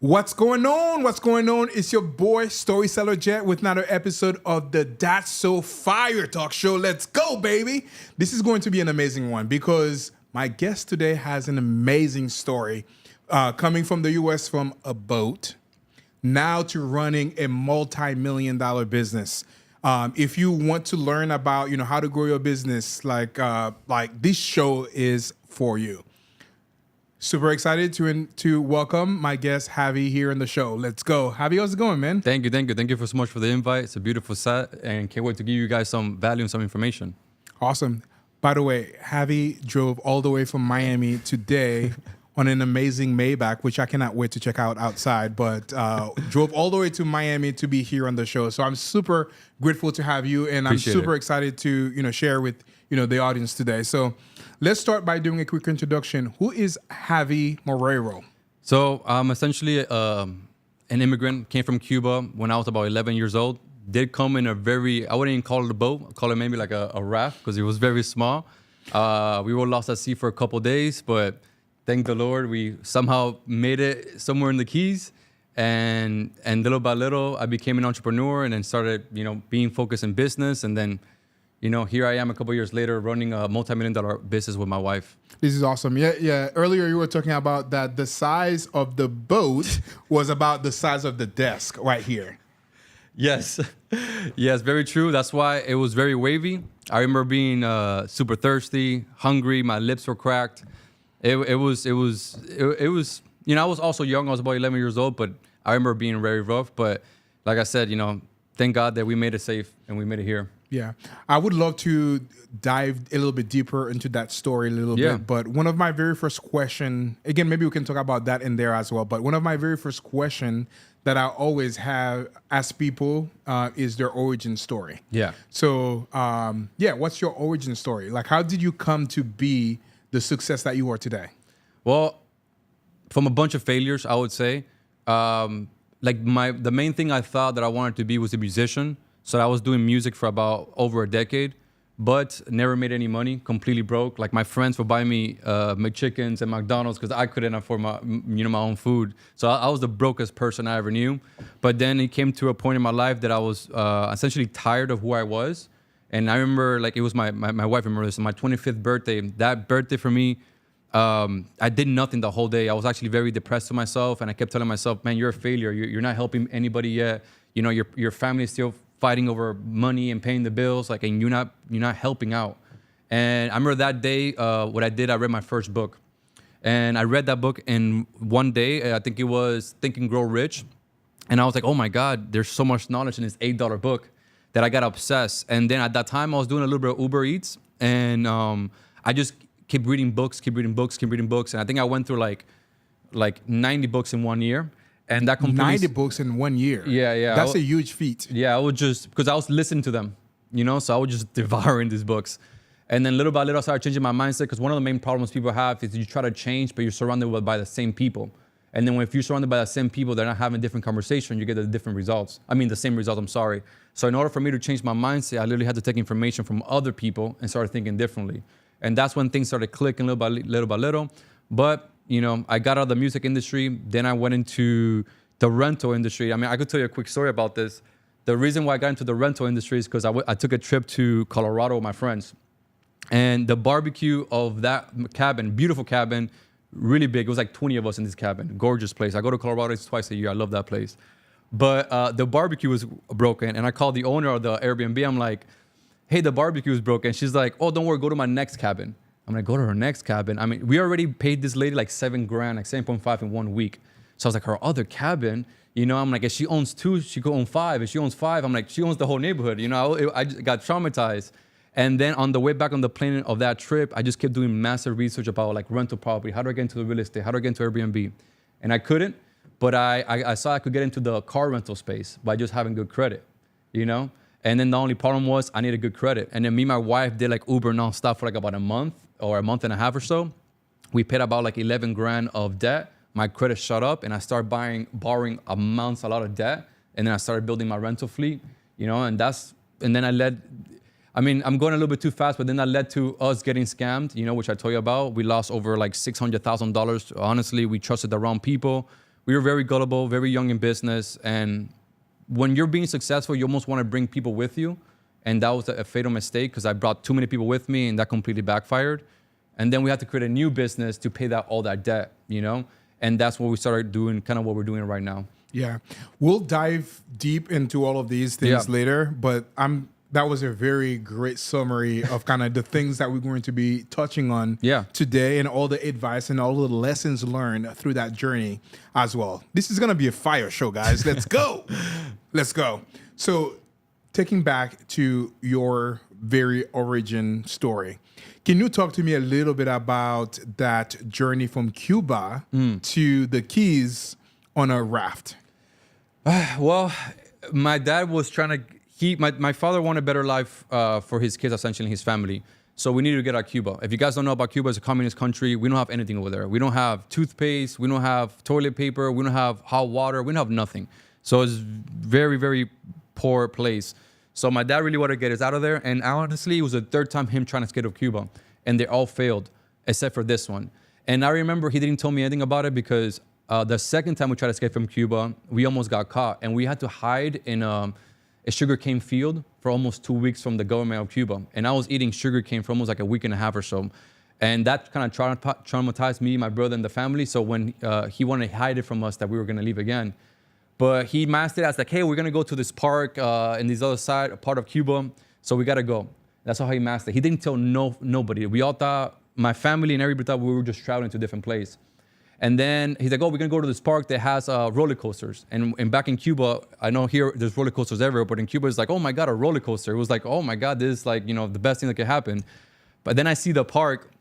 What's going on? What's going on? It's your boy Storyteller Jet with another episode of the That's So Fire Talk Show. Let's go, baby. This is going to be an amazing one because my guest today has an amazing story coming from the US from a boat now to running a multi-million-dollar business. If you want to learn about, how to grow your business, like this show is for you. Super excited to welcome my guest Javi here on the show. Let's go, Javi. How's it going, man? Thank you so much for the invite. It's a beautiful set, and can't wait to give you guys some value and some information. Awesome. By the way, Javi drove all the way from Miami today on an amazing Maybach, which I cannot wait to check out outside, but drove all the way to Miami to be here on the show. So I'm super grateful to have you, and Appreciate I'm super it. excited to share with the audience today. So let's start by doing a quick introduction. Who is Javi Moreiro? So I'm essentially an immigrant, came from Cuba when I was about 11 years old. Did come in a I wouldn't even call it a boat, I'd call it maybe like a raft because it was very small. We were lost at sea for a couple of days, but thank the Lord, we somehow made it somewhere in the Keys. And little by little, I became an entrepreneur and then started, being focused in business. And then, here I am a couple of years later running a multi-million-dollar business with my wife. This is awesome. Yeah. Earlier you were talking about that the size of the boat was about the size of the desk right here. Yes, yes, very true. That's why it was very wavy. I remember being super thirsty, hungry. My lips were cracked. It was. I was also young. I was about 11 years old, but I remember being very rough. But like I said, thank God that we made it safe and we made it here. Yeah, I would love to dive a little bit deeper into that story a little bit. But one of my very first question, again, maybe we can talk about that in there as well. But one of my very first question that I always have asked people is their origin story. Yeah. So, what's your origin story? Like, how did you come to be the success that you are today? Well, from a bunch of failures, I would say. The main thing I thought that I wanted to be was a musician. So I was doing music for about over a decade, but never made any money, completely broke. Like my friends would buy me McChickens and McDonald's because I couldn't afford my own food. So I was the brokest person I ever knew. But then it came to a point in my life that I was essentially tired of who I was. And I remember, it was my wife remember this, my 25th birthday. That birthday for me, I did nothing the whole day. I was actually very depressed to myself, and I kept telling myself, man, you're a failure. You're not helping anybody yet. Your family is still fighting over money and paying the bills, and you're not helping out. And I remember that day, what I did, I read my first book. And I read that book in one day. I think it was Think and Grow Rich. And I was like, oh my God, there's so much knowledge in this $8 book that I got obsessed. And then at that time, I was doing a little bit of Uber Eats. And I just kept reading books. And I think I went through like 90 books in 1 year. And that completely 90 books in 1 year. Yeah. That's a huge feat. Yeah, I would just, because I was listening to them, so I would just devouring these books. And then little by little, I started changing my mindset because one of the main problems people have is you try to change, but you're surrounded by the same people. And then if you're surrounded by the same people, they're not having different conversation, you get the different results. The same results, I'm sorry. So in order for me to change my mindset, I literally had to take information from other people and started thinking differently. And that's when things started clicking little by little. But I got out of the music industry. Then I went into the rental industry. I could tell you a quick story about this. The reason why I got into the rental industry is because I took a trip to Colorado with my friends. And the barbecue of that cabin, beautiful cabin, really big. It was like 20 of us in this cabin. Gorgeous place. I go to Colorado twice a year. I love that place. But the barbecue was broken. And I called the owner of the Airbnb. I'm like, hey, the barbecue is broken. She's like, oh, don't worry, go to my next cabin. I'm like, go to her next cabin. We already paid this lady like $7,000, like 7.5 in 1 week. So I was like, her other cabin, I'm like, if she owns 2, she could own 5. If she owns 5, I'm like, she owns the whole neighborhood. I got traumatized. And then on the way back on the plane of that trip, I just kept doing massive research about rental property. How do I get into the real estate? How do I get into Airbnb? And I couldn't, but I saw I could get into the car rental space by just having good credit, And then the only problem was I needed good credit. And then me and my wife did Uber nonstop for about a month or a month and a half or so. We paid about $11,000 of debt. My credit shot up and I started borrowing a lot of debt. And then I started building my rental fleet, and then I'm going a little bit too fast, but then that led to us getting scammed, which I told you about. We lost over $600,000. Honestly, we trusted the wrong people. We were very gullible, very young in business. And when you're being successful, you almost want to bring people with you. And that was a fatal mistake because I brought too many people with me and that completely backfired. And then we had to create a new business to pay all that debt, you know? And that's what we started doing, kind of what we're doing right now. Yeah. We'll dive deep into all of these things later, but that was a very great summary of kind of the things that we're going to be touching on today and all the advice and all the lessons learned through that journey as well. This is going to be a fire show, guys. Let's go. Let's go. So taking back to your very origin story, can you talk to me a little bit about that journey from Cuba to the Keys on a raft? Well, my dad was trying to... My father wanted a better life for his kids, essentially his family. So we needed to get out of Cuba. If you guys don't know about Cuba, it's a communist country. We don't have anything over there. We don't have toothpaste. We don't have toilet paper. We don't have hot water. We don't have nothing. So it's very, very poor place. So my dad really wanted to get us out of there. And honestly, it was the third time him trying to escape of Cuba. And they all failed, except for this one. And I remember he didn't tell me anything about it because the second time we tried to escape from Cuba, we almost got caught. And we had to hide in... a sugarcane field for almost 2 weeks from the government of Cuba. And I was eating sugarcane for almost like a week and a half or so. And that kind of traumatized me, my brother, and the family. So when he wanted to hide it from us that we were going to leave again. But he masked it as like, hey, we're going to go to this park in this other side, part of Cuba. So we got to go. That's how he masked it. He didn't tell nobody. We all thought, my family and everybody thought we were just traveling to a different place. And then he's like, oh, we're going to go to this park that has roller coasters. And back in Cuba, I know here there's roller coasters everywhere, but in Cuba, it's like, oh my God, a roller coaster. It was like, oh my God, this is like, you know, the best thing that could happen. But then I see the park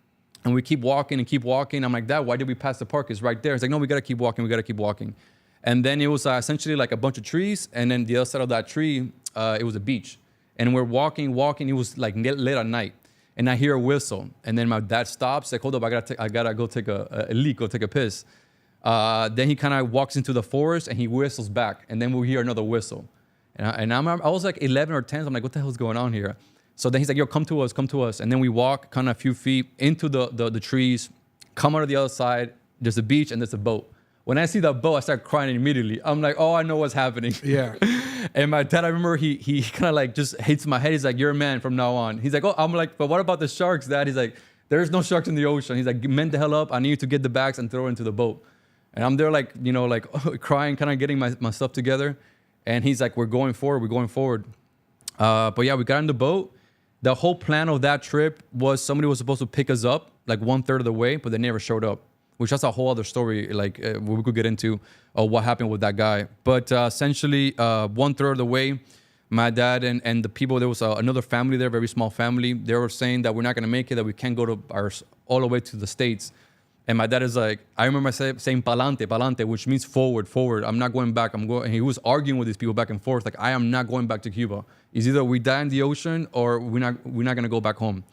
and we keep walking and keep walking. I'm like, Dad, why did we pass the park? It's right there. It's like, no, we got to keep walking. We got to keep walking. And then it was essentially like a bunch of trees. And then the other side of that tree, it was a beach. And we're walking. It was like late at night. And I hear a whistle. And then my dad stops. Like, hold up, I gotta go take a leak, go take a piss. Then he kind of walks into the forest and he whistles back. And then we hear another whistle. And I was like 11 or 10. So I'm like, what the hell is going on here? So then he's like, yo, come to us. And then we walk kind of a few feet into the trees, come out of the other side. There's a beach and there's a boat. When I see that boat, I start crying immediately. I'm like, oh, I know what's happening. Yeah. And my dad, I remember he kind of like just hits my head. He's like, you're a man from now on. He's like, oh, I'm like, but what about the sharks, Dad? He's like, there's no sharks in the ocean. He's like, man the hell up. I need you to get the bags and throw it into the boat. And I'm there like, you know, like crying, kind of getting my stuff together. And he's like, we're going forward. But yeah, we got in the boat. The whole plan of that trip was somebody was supposed to pick us up like 1/3 of the way, but they never showed up. Which that's a whole other story, like we could get into what happened with that guy. But essentially, 1/3 of the way, my dad and the people, there was another family there, very small family. They were saying that we're not going to make it, that we can't go to all the way to the States. And my dad is like, I remember saying pa'lante, which means forward. I'm not going back. And he was arguing with these people back and forth, like, I am not going back to Cuba. It's either we die in the ocean or we're not going to go back home.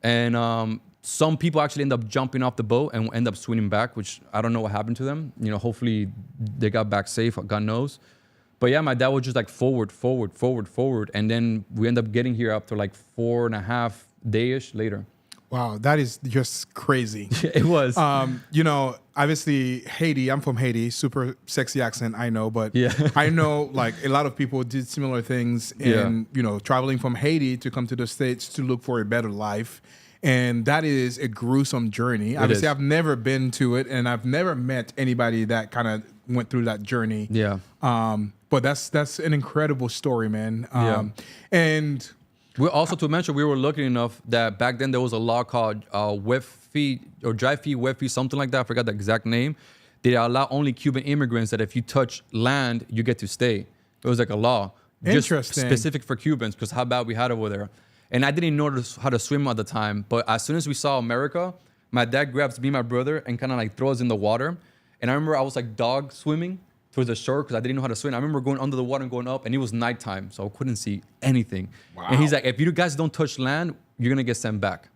And some people actually end up jumping off the boat and end up swimming back, which I don't know what happened to them. You know, hopefully they got back safe, God knows. But yeah, my dad was just like forward. And then we end up getting here after like 4.5 days later. Wow, that is just crazy. It was. You know, obviously Haiti, I'm from Haiti, super sexy accent, I know, but yeah. I know like a lot of people did similar things in, you know, traveling from Haiti to come to the States to look for a better life. And that is a gruesome journey. Obviously, I've never been to it, and I've never met anybody that kind of went through that journey. Yeah. But that's an incredible story, man. And we also, to mention, we were lucky enough that back then there was a law called wet fee or dry fee, wet fee, something like that. I forgot the exact name. They allow only Cuban immigrants that if you touch land, you get to stay. It was like a law. Interesting. Just specific for Cubans because how bad we had over there. And I didn't know how to swim at the time. But as soon as we saw America, my dad grabs me and my brother and kind of like throws us in the water. And I remember I was like dog swimming towards the shore because I didn't know how to swim. I remember going under the water and going up, and it was nighttime, so I couldn't see anything. Wow. And he's like, if you guys don't touch land, you're going to get sent back.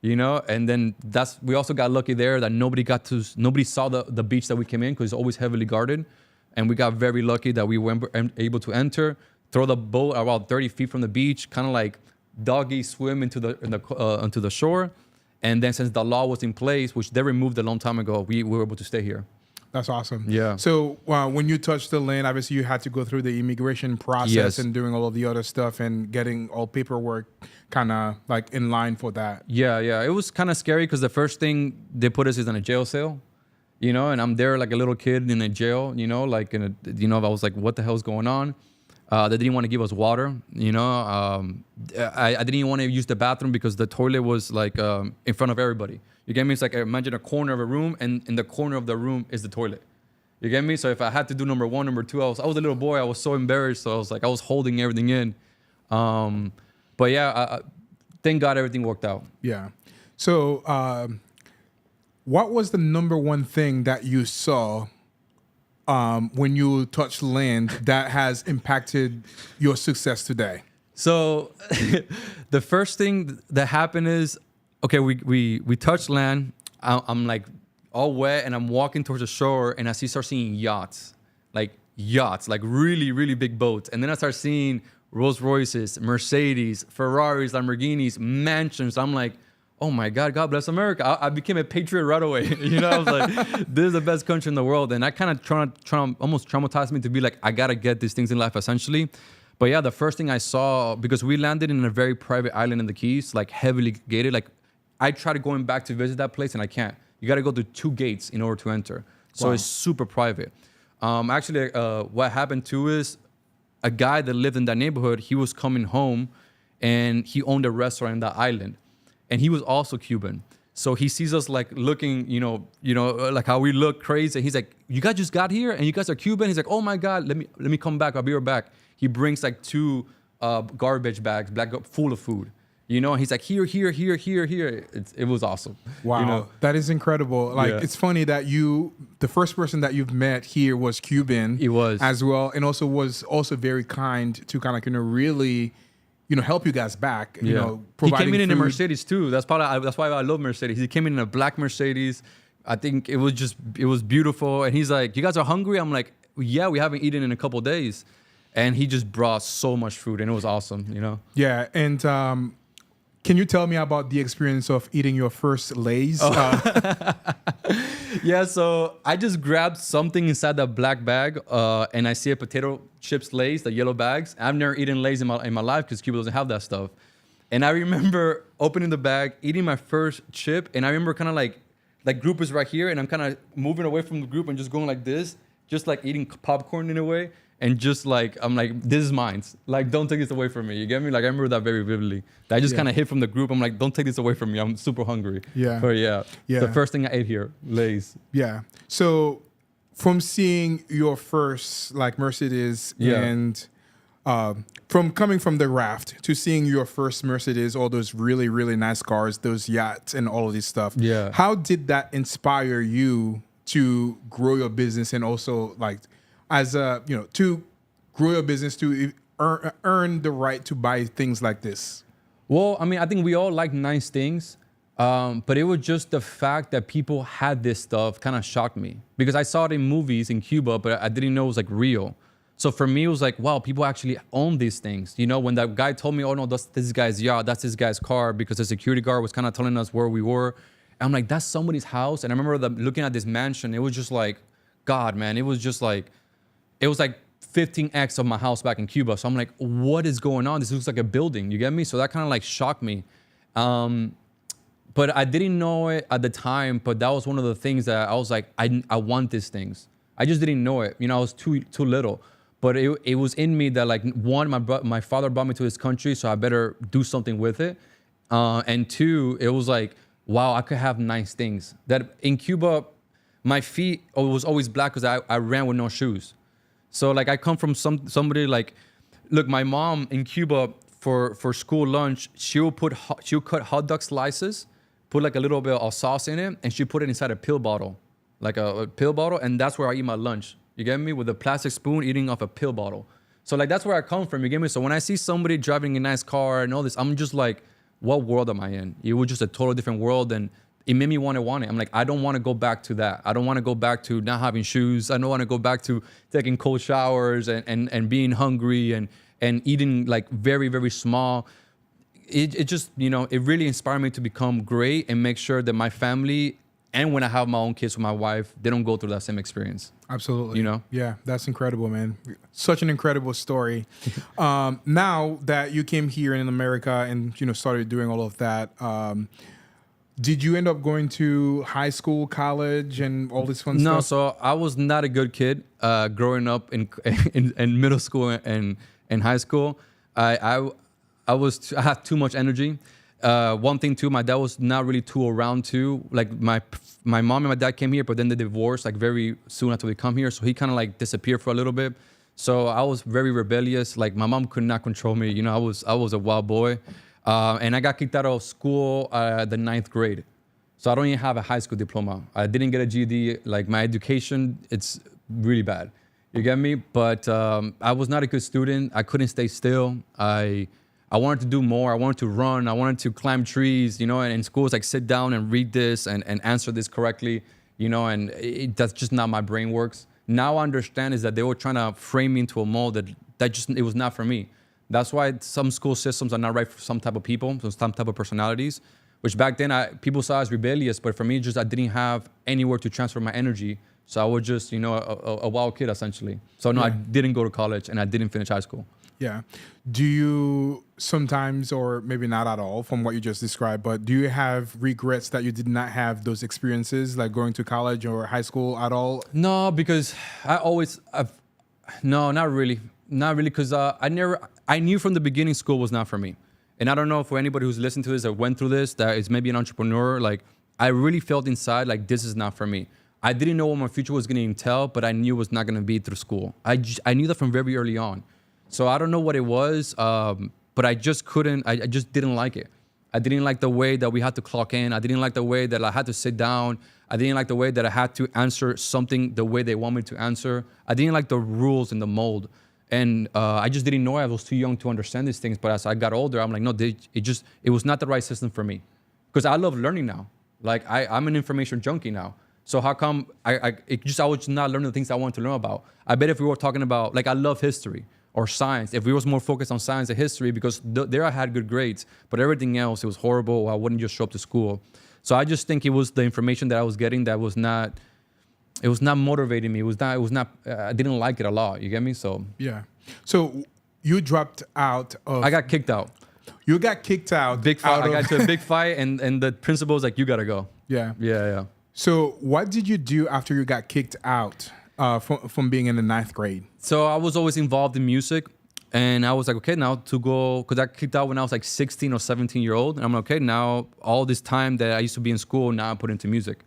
You know? And then we also got lucky there that nobody saw the beach that we came in because it's always heavily guarded. And we got very lucky that we were able to enter, throw the boat about 30 feet from the beach, kind of like doggy swim onto the shore. And then since the law was in place, which they removed a long time ago, we were able to stay here. That's awesome. Yeah. So when you touched the land, obviously you had to go through the immigration process Yes. and doing all of the other stuff and getting all paperwork kind of like in line for that. Yeah, yeah. It was kind of scary because the first thing they put us is in a jail cell, you know, and I'm there like a little kid in a jail, you know, like in a, you know, I was like, what the hell's going on? They didn't want to give us water, you know. I didn't even want to use the bathroom because the toilet was like in front of everybody. You get me? It's like imagine a corner of a room, and in the corner of the room is the toilet. You get me? So if I had to do number one, number two, I was a little boy. I was so embarrassed. So I was holding everything in. But yeah, thank God everything worked out. Yeah. So what was the number one thing that you saw when you touched land that has impacted your success today? So the first thing that happened is, okay, we touched land. I'm like all wet and I'm walking towards the shore and I start seeing yachts, like really, really big boats. And then I start seeing Rolls Royces, Mercedes, Ferraris, Lamborghinis, mansions. I'm like, oh my God, God bless America. I became a patriot right away. You know, I was like, this is the best country in the world. And I kind of almost traumatized me to be like, I got to get these things in life essentially. But yeah, the first thing I saw, because we landed in a very private island in the Keys, like heavily gated. Like I tried going back to visit that place and I can't. You got to go through 2 gates in order to enter. So Wow. it's super private. Actually, what happened too is a guy that lived in that neighborhood, he was coming home and he owned a restaurant in that island. And he was also Cuban. So he sees us like looking, you know, like how we look crazy. He's like, you guys just got here and you guys are Cuban? He's like, oh my God, let me come back. I'll be right back. He brings like 2 garbage bags, full of food. You know, and he's like, here. It was awesome. Wow, You know? that is incredible. Like, Yeah. it's funny that the first person that you've met here was Cuban. He was. as well, and also was also very kind to kind of really, help you guys back. You know, He providing came in a food. Mercedes too. That's why I love Mercedes. He came in a black Mercedes. I think it was beautiful. And he's like, you guys are hungry? I'm like, yeah, we haven't eaten in a couple of days. And he just brought so much food and it was awesome, you know? Yeah, and can you tell me about the experience of eating your first Lay's? Yeah, so I just grabbed something inside that black bag and I see a potato chips Lay's, the yellow bags. I've never eaten Lay's in my life because Cuba doesn't have that stuff. And I remember opening the bag, eating my first chip, and I remember kind of like group is right here, and I'm kind of moving away from the group and just going like this, just like eating popcorn in a way. And just like, I'm like, this is mine. Like, don't take this away from me. You get me? Like, I remember that very vividly. I just kind of hid from the group. I'm like, don't take this away from me. I'm super hungry. Yeah. But yeah, Yeah. the first thing I ate here, Lay's. Yeah. So from seeing your first like Mercedes Yeah. and from coming from the raft to seeing your first Mercedes, all those really, really nice cars, those yachts and all of this stuff. Yeah. How did that inspire you to grow your business and also like to grow your business to earn the right to buy things like this? Well, I mean, I think we all like nice things, but it was just the fact that people had this stuff kind of shocked me because I saw it in movies in Cuba, but I didn't know it was like real. So for me, it was like, wow, people actually own these things. You know, when that guy told me, oh no, that's this guy's yacht, that's this guy's car, because the security guard was kind of telling us where we were. And I'm like, that's somebody's house. And I remember looking at this mansion, it was just like, God, man, it was like 15x of my house back in Cuba. So I'm like, what is going on? This looks like a building. You get me? So that kind of like shocked me. But I didn't know it at the time, but that was one of the things that I was like, I want these things. I just didn't know it. You know, I was too little. But it was in me that like, one, my father brought me to this country, so I better do something with it. And 2, it was like, wow, I could have nice things. That in Cuba, my feet was always black because I ran with no shoes. So like I come from somebody like, look, my mom in Cuba for school lunch, she'll cut hot dog slices, put like a little bit of sauce in it, and she put it inside a pill bottle, like a pill bottle, and that's where I eat my lunch. You get me? With a plastic spoon, eating off a pill bottle. So like that's where I come from. You get me? So when I see somebody driving a nice car and all this, I'm just like, what world am I in? It was just a total different world, and it made me want it. I'm like, I don't want to go back to that. I don't want to go back to not having shoes. I don't want to go back to taking cold showers and being hungry and eating like very, very small. It just, it really inspired me to become great and make sure that my family And when I have my own kids with my wife, they don't go through that same experience. Absolutely. You know? Yeah, that's incredible, man. Such an incredible story. Now that you came here in America and, started doing all of that, did you end up going to high school, college, and all this fun stuff? No, so I was not a good kid growing up in middle school and high school. I had too much energy. One thing too, my dad was not really too around too. Like my mom and my dad came here, but then they divorced like very soon after we come here. So he kind of like disappeared for a little bit. So I was very rebellious. Like my mom could not control me. I was a wild boy, and I got kicked out of school the 9th grade. So I don't even have a high school diploma. I didn't get a GED. Like my education, it's really bad. You get me? But I was not a good student. I couldn't stay still. I wanted to do more. I wanted to run. I wanted to climb trees, and in school it's like sit down and read this and answer this correctly, and that's just not my brain works. Now I understand is that they were trying to frame me into a mold it was not for me. That's why some school systems are not right for some type of people, some type of personalities, which back then people saw as rebellious, but for me, I didn't have anywhere to transfer my energy. So I was just, a wild kid essentially. So no, I didn't go to college and I didn't finish high school. Yeah. Do you sometimes, or maybe not at all from what you just described, but do you have regrets that you did not have those experiences, like going to college or high school at all? No, because no, not really. Not really, because I knew from the beginning school was not for me. And I don't know for anybody who's listened to this or went through this, that is maybe an entrepreneur, like I really felt inside like this is not for me. I didn't know what my future was going to entail, but I knew it was not going to be through school. I knew that from very early on. So I don't know what it was, but I just couldn't, I just didn't like it. I didn't like the way that we had to clock in. I didn't like the way that I had to sit down. I didn't like the way that I had to answer something the way they want me to answer. I didn't like the rules and the mold. And I just didn't know. I was too young to understand these things. But as I got older, I'm like, no, it was not the right system for me. Because I love learning now. Like I'm an information junkie now. So how come I was not learning the things I wanted to learn about? I bet if we were talking about, like I love history or science, if we was more focused on science and history, because there I had good grades, but everything else, it was horrible. I wouldn't just show up to school. So I just think it was the information that I was getting that was not, it was not motivating me. I didn't like it a lot. You get me? So yeah. So you dropped out of. I got kicked out. You got kicked out. Big fight. I got into a big fight, and the principal was like, "You gotta go." Yeah. Yeah. So what did you do after you got kicked out from being in the 9th grade? So I was always involved in music, and I was like, okay, now to go, because I got kicked out when I was like 16 or 17-year-old, and I'm like, okay, now all this time that I used to be in school, now I put into music.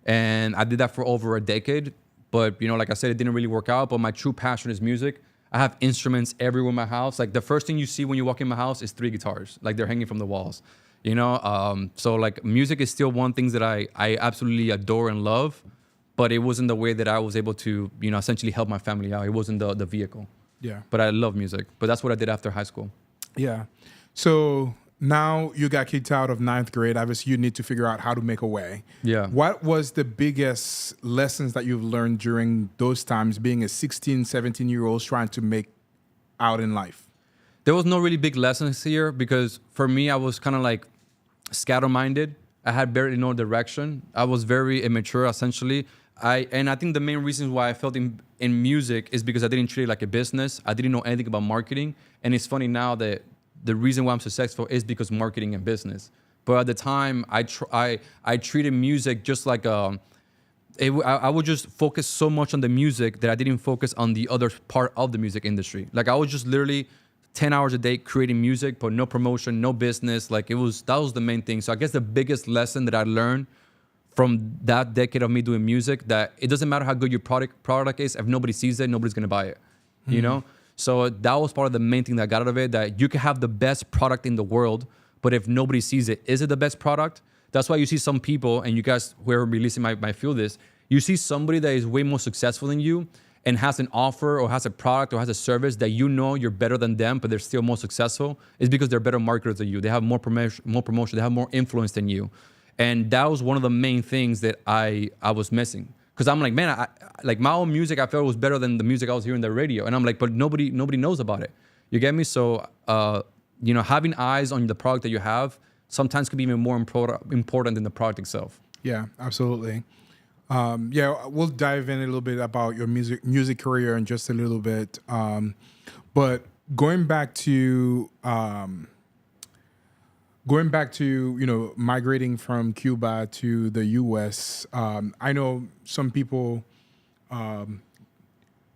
And I did that for over a decade, but like I said, it didn't really work out, but my true passion is music. I have instruments everywhere in my house. Like the first thing you see when you walk in my house is 3 guitars, like they're hanging from the walls. So like music is still one thing that I absolutely adore and love, but it wasn't the way that I was able to, essentially help my family out. It wasn't the vehicle. Yeah. But I love music. But that's what I did after high school. Yeah. So now you got kicked out of 9th grade. Obviously, you need to figure out how to make a way. Yeah. What was the biggest lessons that you've learned during those times, being a 16, 17-year-old trying to make out in life? There was no really big lessons here because for me, I was kind of like scatter-minded. I had barely no direction. I was very immature, essentially. I think the main reason why I felt in music is because I didn't treat it like a business. I didn't know anything about marketing. And it's funny now that the reason why I'm successful is because marketing and business. But at the time, I treated music just like I would just focus so much on the music that I didn't focus on the other part of the music industry. Like I was just literally 10 hours a day creating music, but no promotion, no business. Like that was the main thing. So I guess the biggest lesson that I learned from that decade of me doing music, that it doesn't matter how good your product is, if nobody sees it, nobody's gonna buy it, So that was part of the main thing that I got out of it, that you can have the best product in the world, but if nobody sees it, is it the best product? That's why you see some people, and you guys who are releasing might feel this, you see somebody that is way more successful than you and has an offer or has a product or has a service that you're better than them, but they're still more successful, is because they're better marketers than you. They have more promotion, they have more influence than you. And that was one of the main things that I was missing. Because I'm like, man, I like my own music, I felt was better than the music I was hearing on the radio. And I'm like, but nobody knows about it. You get me? So, having eyes on the product that you have sometimes could be even more important than the product itself. Yeah, absolutely. Yeah, we'll dive in a little bit about your music career in just a little bit. But going back to migrating from Cuba to the U.S. I know some people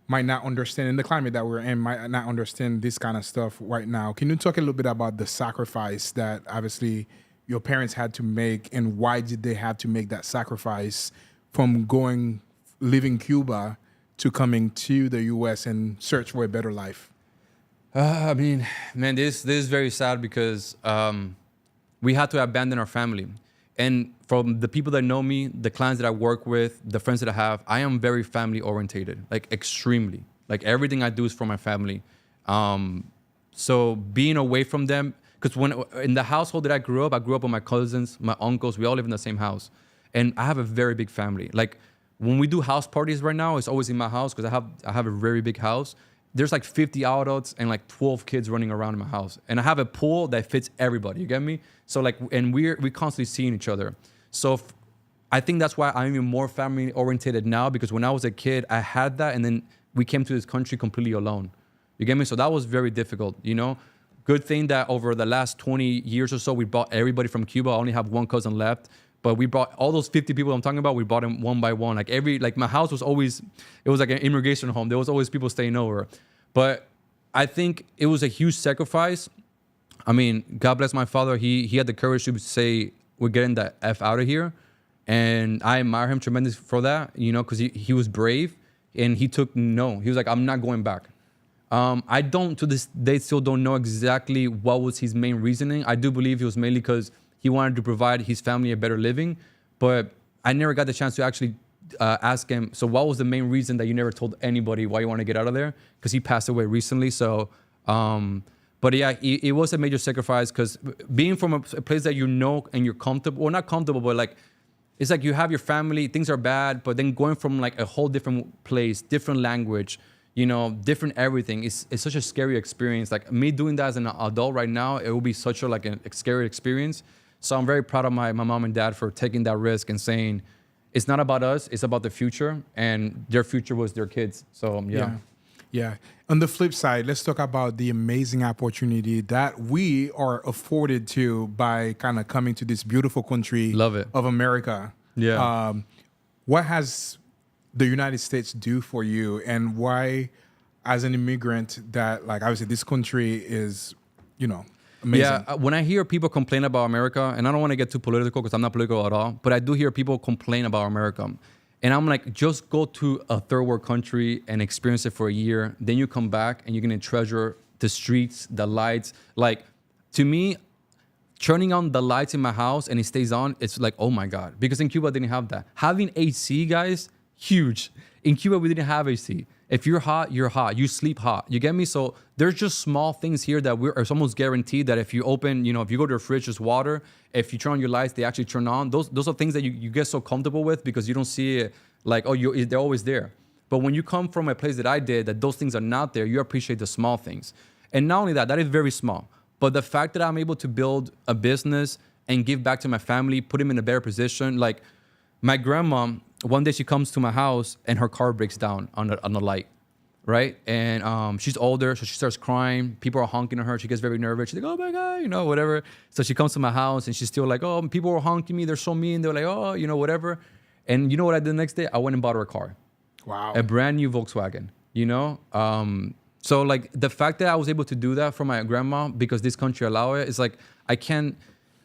might not understand in the climate that we're in, might not understand this kind of stuff right now. Can you talk a little bit about the sacrifice that obviously your parents had to make, and why did they have to make that sacrifice from leaving Cuba to coming to the U.S. and search for a better life? I mean, man, this is very sad because we had to abandon our family. And from the people that know me, the clients that I work with, the friends that I have, I am very family orientated, like extremely. Like everything I do is for my family. So being away from them, because when in the household that I grew up with my cousins, my uncles, we all live in the same house. And I have a very big family. Like when we do house parties right now, it's always in my house because I have a very big house. There's like 50 adults and like 12 kids running around in my house. And I have a pool that fits everybody, you get me? So like, and we constantly seeing each other. So I think that's why I'm even more family oriented now, because when I was a kid, I had that. And then we came to this country completely alone. You get me? So that was very difficult, you know? Good thing that over the last 20 years or so, we brought everybody from Cuba. I only have one cousin left. But we brought all those 50 people I'm talking about, we brought them one by one. Like my house was always, it was like an immigration home. There was always people staying over. But I think it was a huge sacrifice. I mean, God bless my father. He had the courage to say, we're getting the F out of here. And I admire him tremendously for that, you know, because he was brave and he took no. He was like, I'm not going back. I don't, to this day, still don't know exactly what was his main reasoning. I do believe it was mainly because he wanted to provide his family a better living, but I never got the chance to actually ask him, so what was the main reason that you never told anybody why you want to get out of there? Because he passed away recently. So, but yeah, it was a major sacrifice because being from a place that you know and you're comfortable, or not comfortable, but like, it's like you have your family, things are bad, but then going from like a whole different place, different language, you know, different everything, it's such a scary experience. Like me doing that as an adult right now, it will be such a like a scary experience. So I'm very proud of my mom and dad for taking that risk and saying, it's not about us, it's about the future, and their future was their kids. So Yeah. On the flip side, let's talk about the amazing opportunity that we are afforded to by kind of coming to this beautiful country Love it. of America. Yeah. What has the United States do for you, and why, as an immigrant, that like obviously this country is, you know, amazing. Yeah, when I hear people complain about America, and I don't want to get too political because I'm not political at all, but I do hear people complain about America. And I'm like, just go to a third world country and experience it for a year. Then you come back and you're going to treasure the streets, the lights. Like, to me, turning on the lights in my house and it stays on, it's like, oh my God. Because in Cuba, I didn't have that. Having AC, guys, huge. In Cuba, we didn't have AC. If you're hot, you're hot. You sleep hot. You get me? So there's just small things here that it's almost guaranteed that if you open, you know, if you go to a fridge, there's water. If you turn on your lights, they actually turn on. Those are things that you get so comfortable with because you don't see it like, oh, they're always there. But when you come from a place that I did, that those things are not there, you appreciate the small things. And not only that, that is very small. But the fact that I'm able to build a business and give back to my family, put them in a better position. Like my grandma, one day she comes to my house and her car breaks down on the light, right? And she's older, so she starts crying. People are honking at her. She gets very nervous. She's like, oh my God, you know, whatever. So she comes to my house and she's still like, oh, people are honking me. They're so mean. They're like, oh, you know, whatever. And you know what I did the next day? I went and bought her a car. Wow. A brand new Volkswagen, you know? So like the fact that I was able to do that for my grandma because this country allowed it, it's like,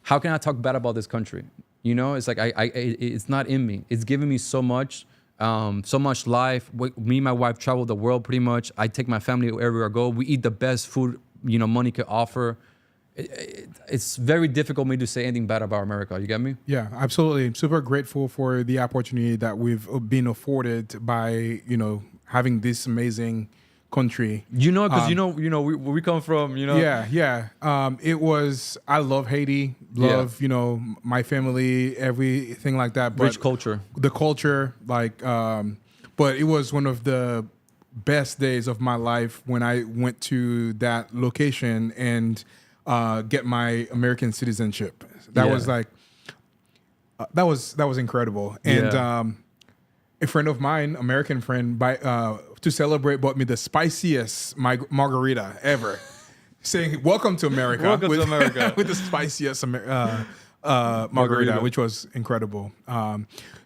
how can I talk bad about this country? You know, it's like, it's not in me. It's giving me so much life. Me and my wife travel the world pretty much. I take my family wherever I go. We eat the best food, you know, money could offer. It's very difficult for me to say anything bad about America. You get me? Yeah, absolutely. I'm super grateful for the opportunity that we've been afforded by, you know, having this amazing country. You know, because where we come from, you know. Yeah. I love Haiti, you know, my family, everything like that. But rich culture. The culture, like, but it was one of the best days of my life when I went to that location and get my American citizenship. That was like, That was incredible. And Yeah. a friend of mine, American friend, to celebrate, bought me the spiciest margarita ever, saying "Welcome to America." Welcome to America. with the spiciest margarita, Margarita. which was incredible.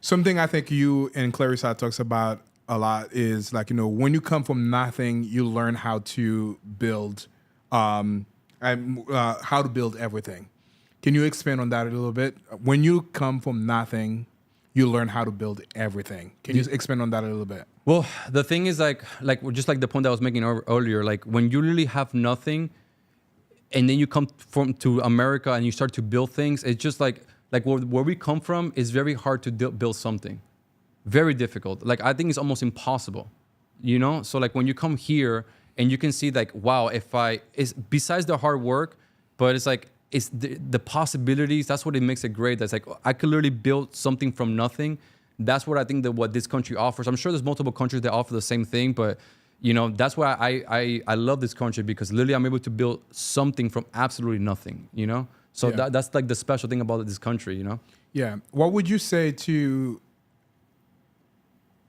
Something I think you and Clarissa talks about a lot is like, when you come from nothing, you learn how to build, how to build everything. Can you expand on that a little bit? When you come from nothing, you learn how to build everything. Can you expand on that a little bit? Well, the thing is just like the point that I was making earlier, like when you really have nothing and then you come to America and you start to build things, it's just like where we come from is very hard to build something. Very difficult. Like I think it's almost impossible, So like when you come here and you can see like, wow, it's besides the hard work, but it's like, it's the possibilities. That's what it makes it great. That's like, I could literally build something from nothing. That's what I think that what this country offers. I'm sure there's multiple countries that offer the same thing, but that's why I love this country, because literally I'm able to build something from absolutely nothing, So Yeah. that's like the special thing about this country, Yeah. What would you say to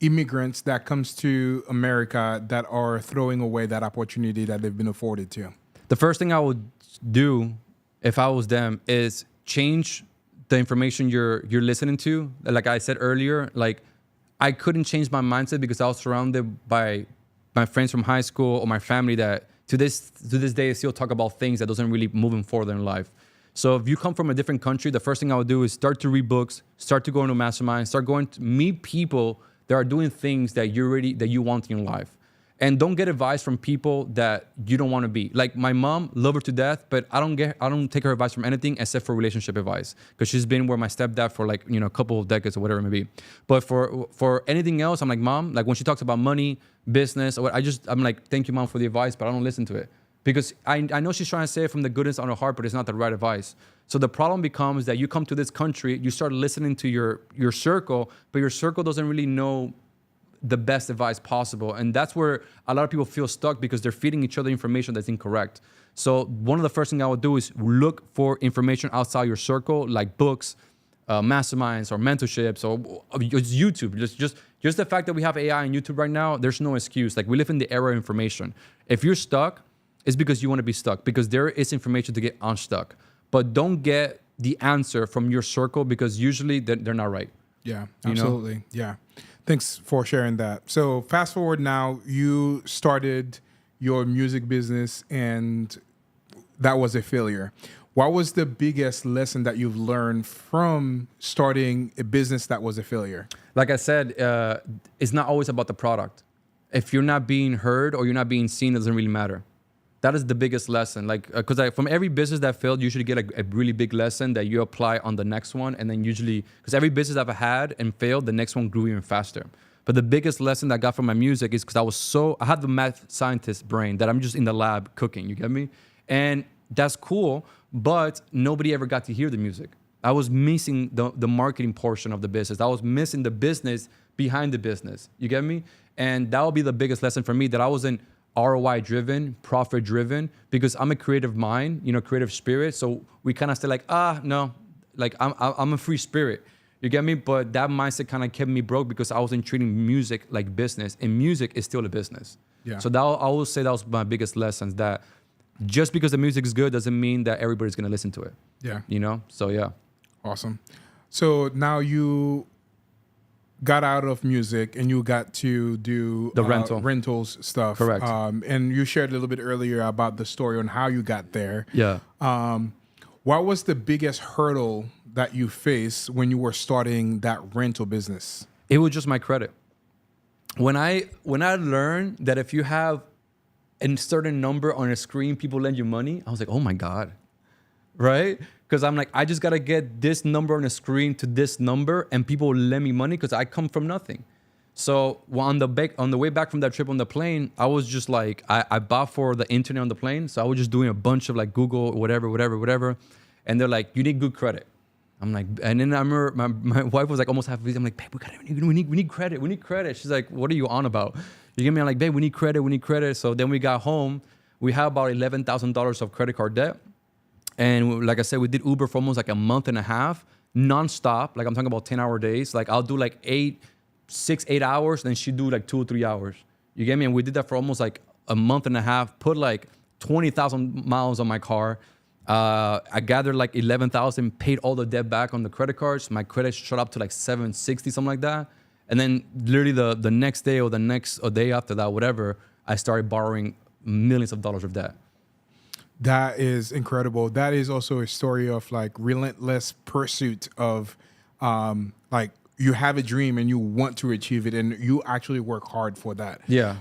immigrants that comes to America that are throwing away that opportunity that they've been afforded to? The first thing I would do if I was them is change the information you're listening to. Like I said earlier, like I couldn't change my mindset because I was surrounded by my friends from high school or my family that to this day still talk about things that doesn't really move them forward in life. So if you come from a different country, the first thing I would do is start to read books, start to go into masterminds, start going to meet people that are doing things that you want in your life. And don't get advice from people that you don't want to be. Like my mom, love her to death, but I don't take her advice from anything except for relationship advice, because she's been with my stepdad for like, a couple of decades or whatever it may be. But for anything else, I'm like, Mom, like when she talks about money, business, or what, I'm like, thank you, Mom, for the advice, but I don't listen to it. Because I know she's trying to say it from the goodness on her heart, but it's not the right advice. So the problem becomes that you come to this country, you start listening to your circle, but your circle doesn't really know the best advice possible. And that's where a lot of people feel stuck, because they're feeding each other information that's incorrect. So one of the first things I would do is look for information outside your circle, like books, masterminds, or mentorships, or just YouTube. Just the fact that we have AI and YouTube right now, there's no excuse. Like we live in the era of information. If you're stuck, it's because you want to be stuck, because there is information to get unstuck. But don't get the answer from your circle, because usually they're not right. Yeah, absolutely. Yeah. Thanks for sharing that. So fast forward now, you started your music business and that was a failure. What was the biggest lesson that you've learned from starting a business that was a failure? Like I said, it's not always about the product. If you're not being heard or you're not being seen, it doesn't really matter. That is the biggest lesson. Like, because from every business that failed, you should get a really big lesson that you apply on the next one. And then usually, because every business I've had and failed, the next one grew even faster. But the biggest lesson that I got from my music is because I had the math scientist brain that I'm just in the lab cooking, you get me? And that's cool, but nobody ever got to hear the music. I was missing the marketing portion of the business. I was missing the business behind the business, you get me? And that will be the biggest lesson for me, that I wasn't ROI driven, profit driven, because I'm a creative mind, creative spirit. So we kind of say like, no, like I'm a free spirit. You get me? But that mindset kind of kept me broke, because I wasn't treating music like business, and music is still a business. Yeah. So I will say that was my biggest lessons, that just because the music is good doesn't mean that everybody's going to listen to it. Yeah. So yeah. Awesome. So now you got out of music and you got to do The rentals stuff. Correct. And you shared a little bit earlier about the story on how you got there. Yeah. What was the biggest hurdle that you faced when you were starting that rental business? It was just my credit. When I learned that if you have a certain number on a screen, people lend you money, I was like, oh my God, right? Because I'm like, I just got to get this number on a screen to this number and people will lend me money, because I come from nothing. So on the way back from that trip on the plane, I was just like, I bought for the internet on the plane. So I was just doing a bunch of like Google, whatever. And they're like, you need good credit. I'm like, and then I remember my wife was like almost half busy. I'm like, babe, we need credit. She's like, what are you on about? You get me? I'm like, babe, we need credit. So then we got home. We had about $11,000 of credit card debt. And like I said, we did Uber for almost like a month and a half. nonstop. Like I'm talking about 10-hour days. Like I'll do like 8 hours, then she'd do like 2 or 3 hours. You get me? And we did that for almost like a month and a half, put like 20,000 miles on my car. I gathered like 11,000, paid all the debt back on the credit cards. My credit shot up to like 760, something like that. And then literally the next day or the next day after that, whatever, I started borrowing millions of dollars of debt. That is incredible. That is also a story of like relentless pursuit of like you have a dream and you want to achieve it and you actually work hard for that. Yeah.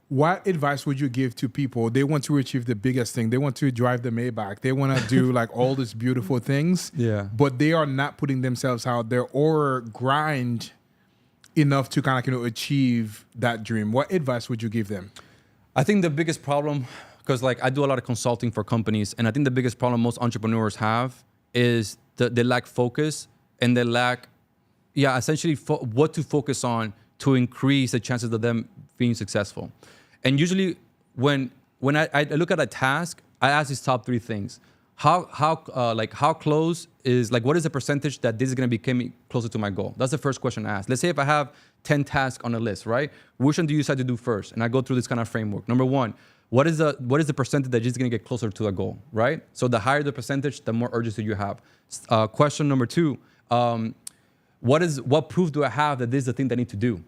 What advice would you give to people? They want to achieve the biggest thing. They want to drive the Maybach. They want to do like all these beautiful things. Yeah. But they are not putting themselves out there or grind enough to kind of achieve that dream. What advice would you give them? I think the biggest problem, because like I do a lot of consulting for companies, and I think the biggest problem most entrepreneurs have is they lack focus and they lack, essentially what to focus on to increase the chances of them being successful. And usually when I look at a task, I ask these top 3 things. How close is, like, what is the percentage that this is going to become closer to my goal? That's the first question I ask. Let's say if I have 10 tasks on a list, right? Which one do you decide to do first? And I go through this kind of framework. Number 1, what is the percentage that is going to get closer to the goal, right? So the higher the percentage, the more urgency you have. Question number 2, what proof do I have that this is the thing that I need to do,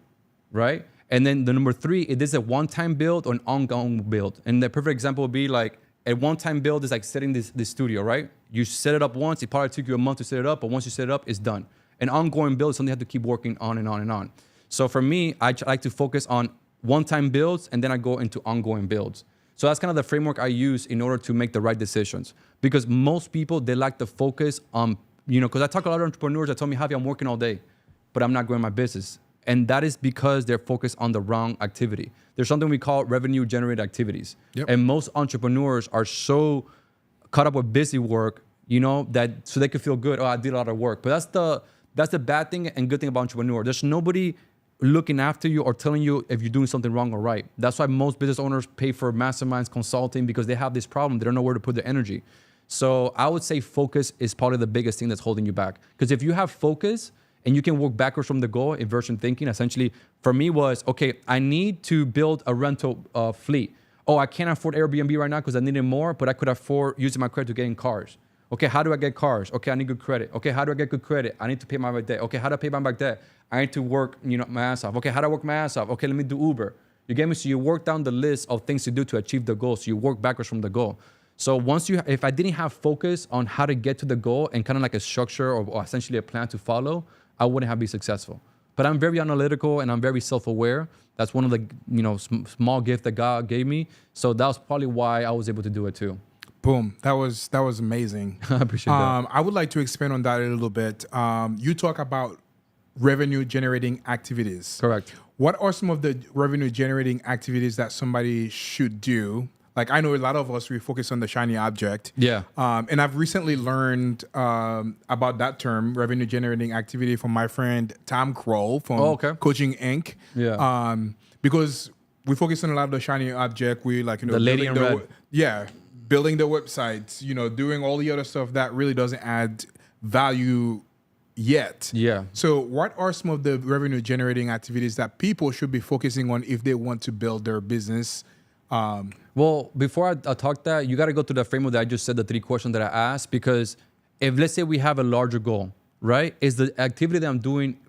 right? And then the number 3, is this a one-time build or an ongoing build? And the perfect example would be like, a one-time build is like setting this studio, right? You set it up once, it probably took you a month to set it up, but once you set it up, it's done. An ongoing build is something you have to keep working on and on and on. So for me, I like to focus on one-time builds, and then I go into ongoing builds. So that's kind of the framework I use in order to make the right decisions. Because most people, they lack the focus on, because I talk to a lot of entrepreneurs that tell me, Javi, I'm working all day, but I'm not growing my business. And that is because they're focused on the wrong activity. There's something we call revenue generated activities. Yep. And most entrepreneurs are so caught up with busy work, that so they can feel good. Oh, I did a lot of work. But that's the bad thing and good thing about entrepreneur. There's nobody looking after you or telling you if you're doing something wrong or right. That's why most business owners pay for masterminds, consulting, because they have this problem. They don't know where to put their energy. So I would say focus is probably the biggest thing that's holding you back. Because if you have focus, and you can work backwards from the goal, inversion thinking, essentially, for me was, okay, I need to build a rental fleet. Oh, I can't afford Airbnb right now because I needed more, but I could afford using my credit to get in cars. Okay, how do I get cars? Okay, I need good credit. Okay, how do I get good credit? I need to pay my back debt. Okay, how do I pay my back debt? I need to work, my ass off. Okay, how do I work my ass off? Okay, let me do Uber. You get me? So you work down the list of things to do to achieve the goal. So you work backwards from the goal. So if I didn't have focus on how to get to the goal and kind of like a structure or essentially a plan to follow, I wouldn't have been successful. But I'm very analytical and I'm very self-aware. That's one of the small gift that God gave me. So that was probably why I was able to do it too. Boom. That was amazing. I appreciate that. I would like to expand on that a little bit. You talk about revenue generating activities. Correct. What are some of the revenue generating activities that somebody should do? Like, I know a lot of us, we focus on the shiny object. Yeah. And I've recently learned about that term, revenue generating activity, from my friend Tom Kroll from Coaching Inc. Yeah. Because we focus on a lot of the shiny object. We like, the lady in red. Yeah. Building the websites, doing all the other stuff that really doesn't add value yet. Yeah. So what are some of the revenue generating activities that people should be focusing on if they want to build their business? Well, before I talk that, you got to go to the framework that I just said, the 3 questions that I asked, because if, let's say we have a larger goal, right? Is the activity that I'm doing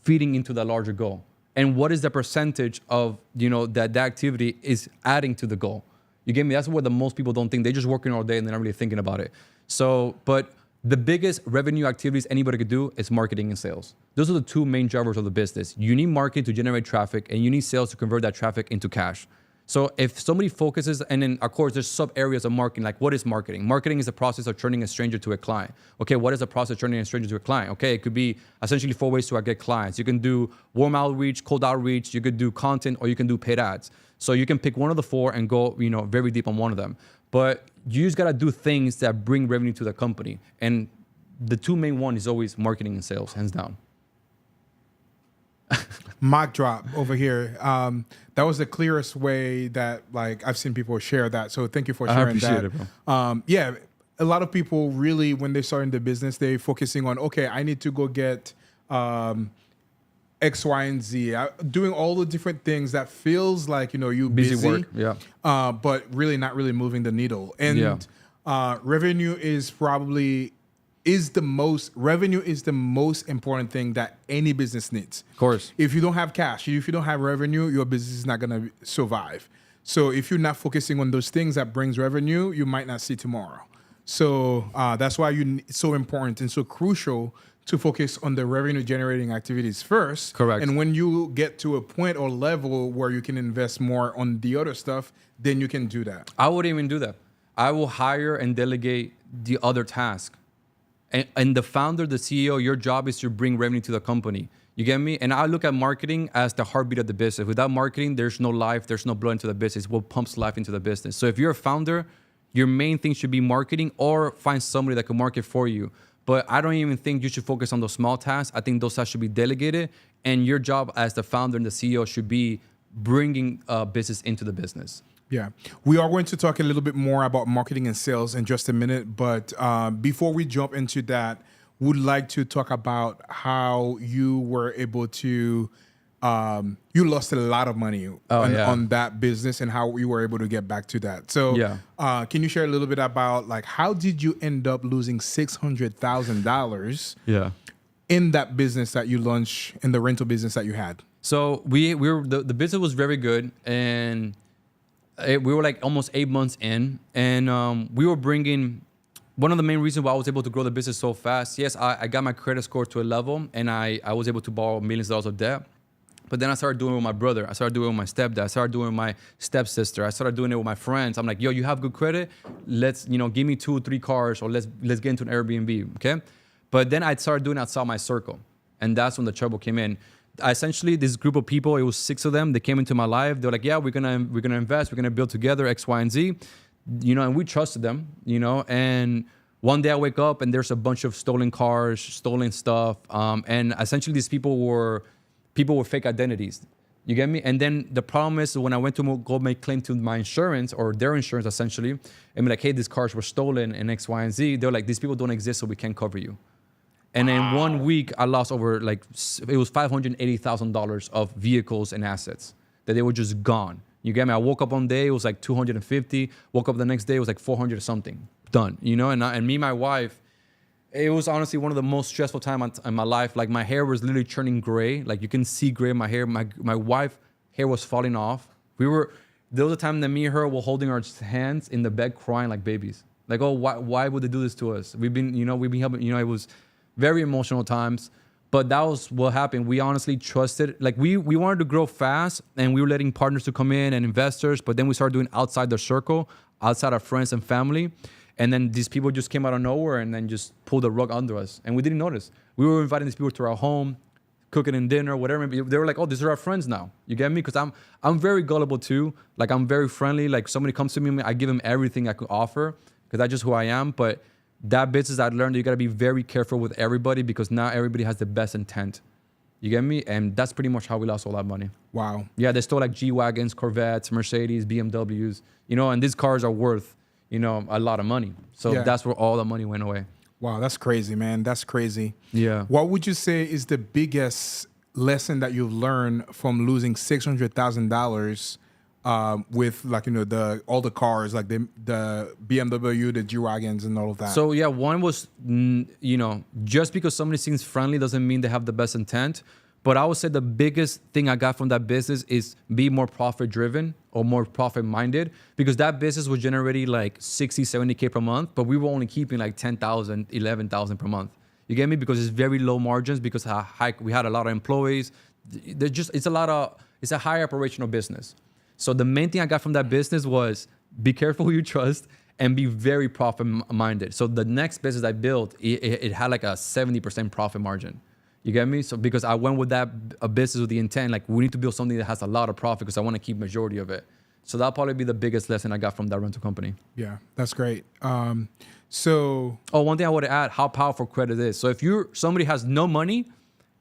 feeding into that larger goal? And what is the percentage of, that activity is adding to the goal? You get me? That's what the most people don't think. They're just working all day and they're not really thinking about it. So, but the biggest revenue activities anybody could do is marketing and sales. Those are the 2 main drivers of the business. You need marketing to generate traffic, and you need sales to convert that traffic into cash. So if somebody focuses, and then of course there's sub areas of marketing, like what is marketing? Marketing is the process of turning a stranger to a client. Okay, what is the process of turning a stranger to a client? Okay, it could be essentially 4 ways to get clients. You can do warm outreach, cold outreach, you could do content, or you can do paid ads. So you can pick one of the 4 and go, very deep on one of them. But you just gotta do things that bring revenue to the company. And the 2 main one is always marketing and sales, hands down. Mock drop over here. That was the clearest way that I've seen people share that. So thank you for sharing that. I appreciate it, bro. Yeah, a lot of people really, when they're starting the business, they're focusing on, okay, I need to go get X, Y, and Z, doing all the different things that feels like, you busy work. Yeah. but really not really moving the needle. And revenue is the most important thing that any business needs. Of course. If you don't have cash, if you don't have revenue, your business is not going to survive. So if you're not focusing on those things that brings revenue, you might not see tomorrow. So that's why it's so important and so crucial to focus on the revenue generating activities first. Correct. And when you get to a point or level where you can invest more on the other stuff, then you can do that. I wouldn't even do that. I will hire and delegate the other task. And the founder, the CEO, your job is to bring revenue to the company. You get me? And I look at marketing as the heartbeat of the business. Without marketing, there's no life, there's no blood into the business. What pumps life into the business? So if you're a founder, your main thing should be marketing, or find somebody that can market for you. But I don't even think you should focus on those small tasks. I think those tasks should be delegated. And your job as the founder and the CEO should be bringing business into the business. Yeah. We are going to talk a little bit more about marketing and sales in just a minute. But before we jump into that, would like to talk about how you were able to, you lost a lot of money on that business and how you were able to get back to that. So can you share a little bit about like, how did you end up losing $600,000 in that business that you launched, in the rental business that you had? So we were, the business was very good, and we were like almost 8 months in, and we were bringing, one of the main reasons why I was able to grow the business so fast, yes, I got my credit score to a level, and I was able to borrow millions of dollars of debt. But then I started doing it with my brother. I started doing it with my stepdad. I started doing it with my stepsister. I started doing it with my friends. I'm like, yo, you have good credit? Let's, give me 2 or 3 cars, or let's get into an Airbnb, okay? But then I started doing it outside my circle, and that's when the trouble came in. Essentially, this group of people, it was 6 of them. They came into my life. They're like, yeah, we're gonna invest. We're gonna build together X, Y, and Z, and we trusted them, And one day I wake up and there's a bunch of stolen cars, stolen stuff, and essentially these people were with fake identities. You get me? And then the problem is when I went to go make claim to my insurance, or their insurance essentially, and be like, hey, these cars were stolen and X, Y, and Z. They're like, these people don't exist, so we can't cover you. And in 1 week, I lost over it was $580,000 of vehicles and assets that they were just gone. You get me? I woke up one day, it was like 250. Woke up the next day, it was like 400 or something. Done. And me and my wife, it was honestly one of the most stressful times in my life. Like my hair was literally turning gray. Like you can see gray in my hair. My wife's hair was falling off. There was a time that me and her were holding our hands in the bed crying like babies. Like, oh, why would they do this to us? We've been helping, it was very emotional times, but that was what happened. We honestly trusted, like we wanted to grow fast, and we were letting partners to come in and investors, but then we started doing outside the circle, outside our friends and family. And then these people just came out of nowhere and then just pulled the rug under us. And we didn't notice. We were inviting these people to our home, cooking in dinner, whatever. They were like, oh, these are our friends now. You get me? Because I'm very gullible too. Like I'm very friendly. Like somebody comes to me, I give them everything I could offer because that's just who I am. But that business, I learned that you got to be very careful with everybody because not everybody has the best intent. You get me? And that's pretty much how we lost all that money. Wow. Yeah, they stole like G-Wagons, Corvettes, Mercedes, BMWs, and these cars are worth, a lot of money. So that's where all the money went away. Wow, that's crazy, man. That's crazy. Yeah. What would you say is the biggest lesson that you've learned from losing $600,000 with all the cars, like the BMW, the G-Wagons and all of that? So yeah, one was, just because somebody seems friendly doesn't mean they have the best intent. But I would say the biggest thing I got from that business is be more profit driven or more profit minded, because that business was generating like 60, 70K per month, but we were only keeping like 10,000, 11,000 per month. You get me? Because it's very low margins, because we had a lot of employees. It's a high operational business. So the main thing I got from that business was be careful who you trust and be very profit minded. So the next business I built, it had like a 70% profit margin. You get me? So because I went with a business with the intent, like we need to build something that has a lot of profit because I want to keep majority of it. So that'll probably be the biggest lesson I got from that rental company. Yeah, that's great. One thing I would add, how powerful credit is. So if somebody has no money,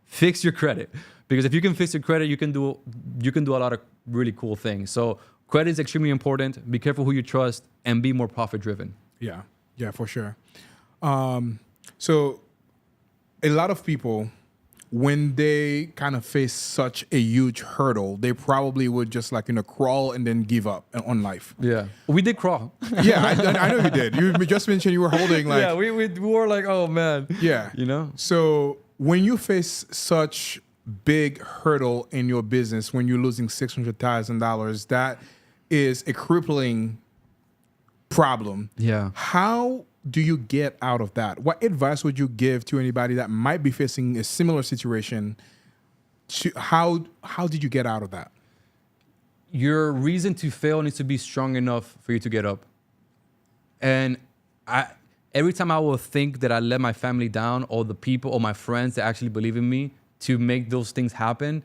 fix your credit. Because if you can fix your credit, you can do a lot of really cool things. So credit is extremely important. Be careful who you trust and be more profit driven. Yeah. Yeah, for sure. So a lot of people, when they kind of face such a huge hurdle, they probably would just like, crawl and then give up on life. Yeah. We did crawl. Yeah, I know you did. You just mentioned you were holding like. Yeah, we were like, oh man. Yeah. You know? So when you face such big hurdle in your business, when you're losing $600,000, that is a crippling problem. Yeah. How do you get out of that? What advice would you give to anybody that might be facing a similar situation? How did you get out of that? Your reason to fail needs to be strong enough for you to get up. And every time I will think that I let my family down, or the people or my friends that actually believe in me to make those things happen,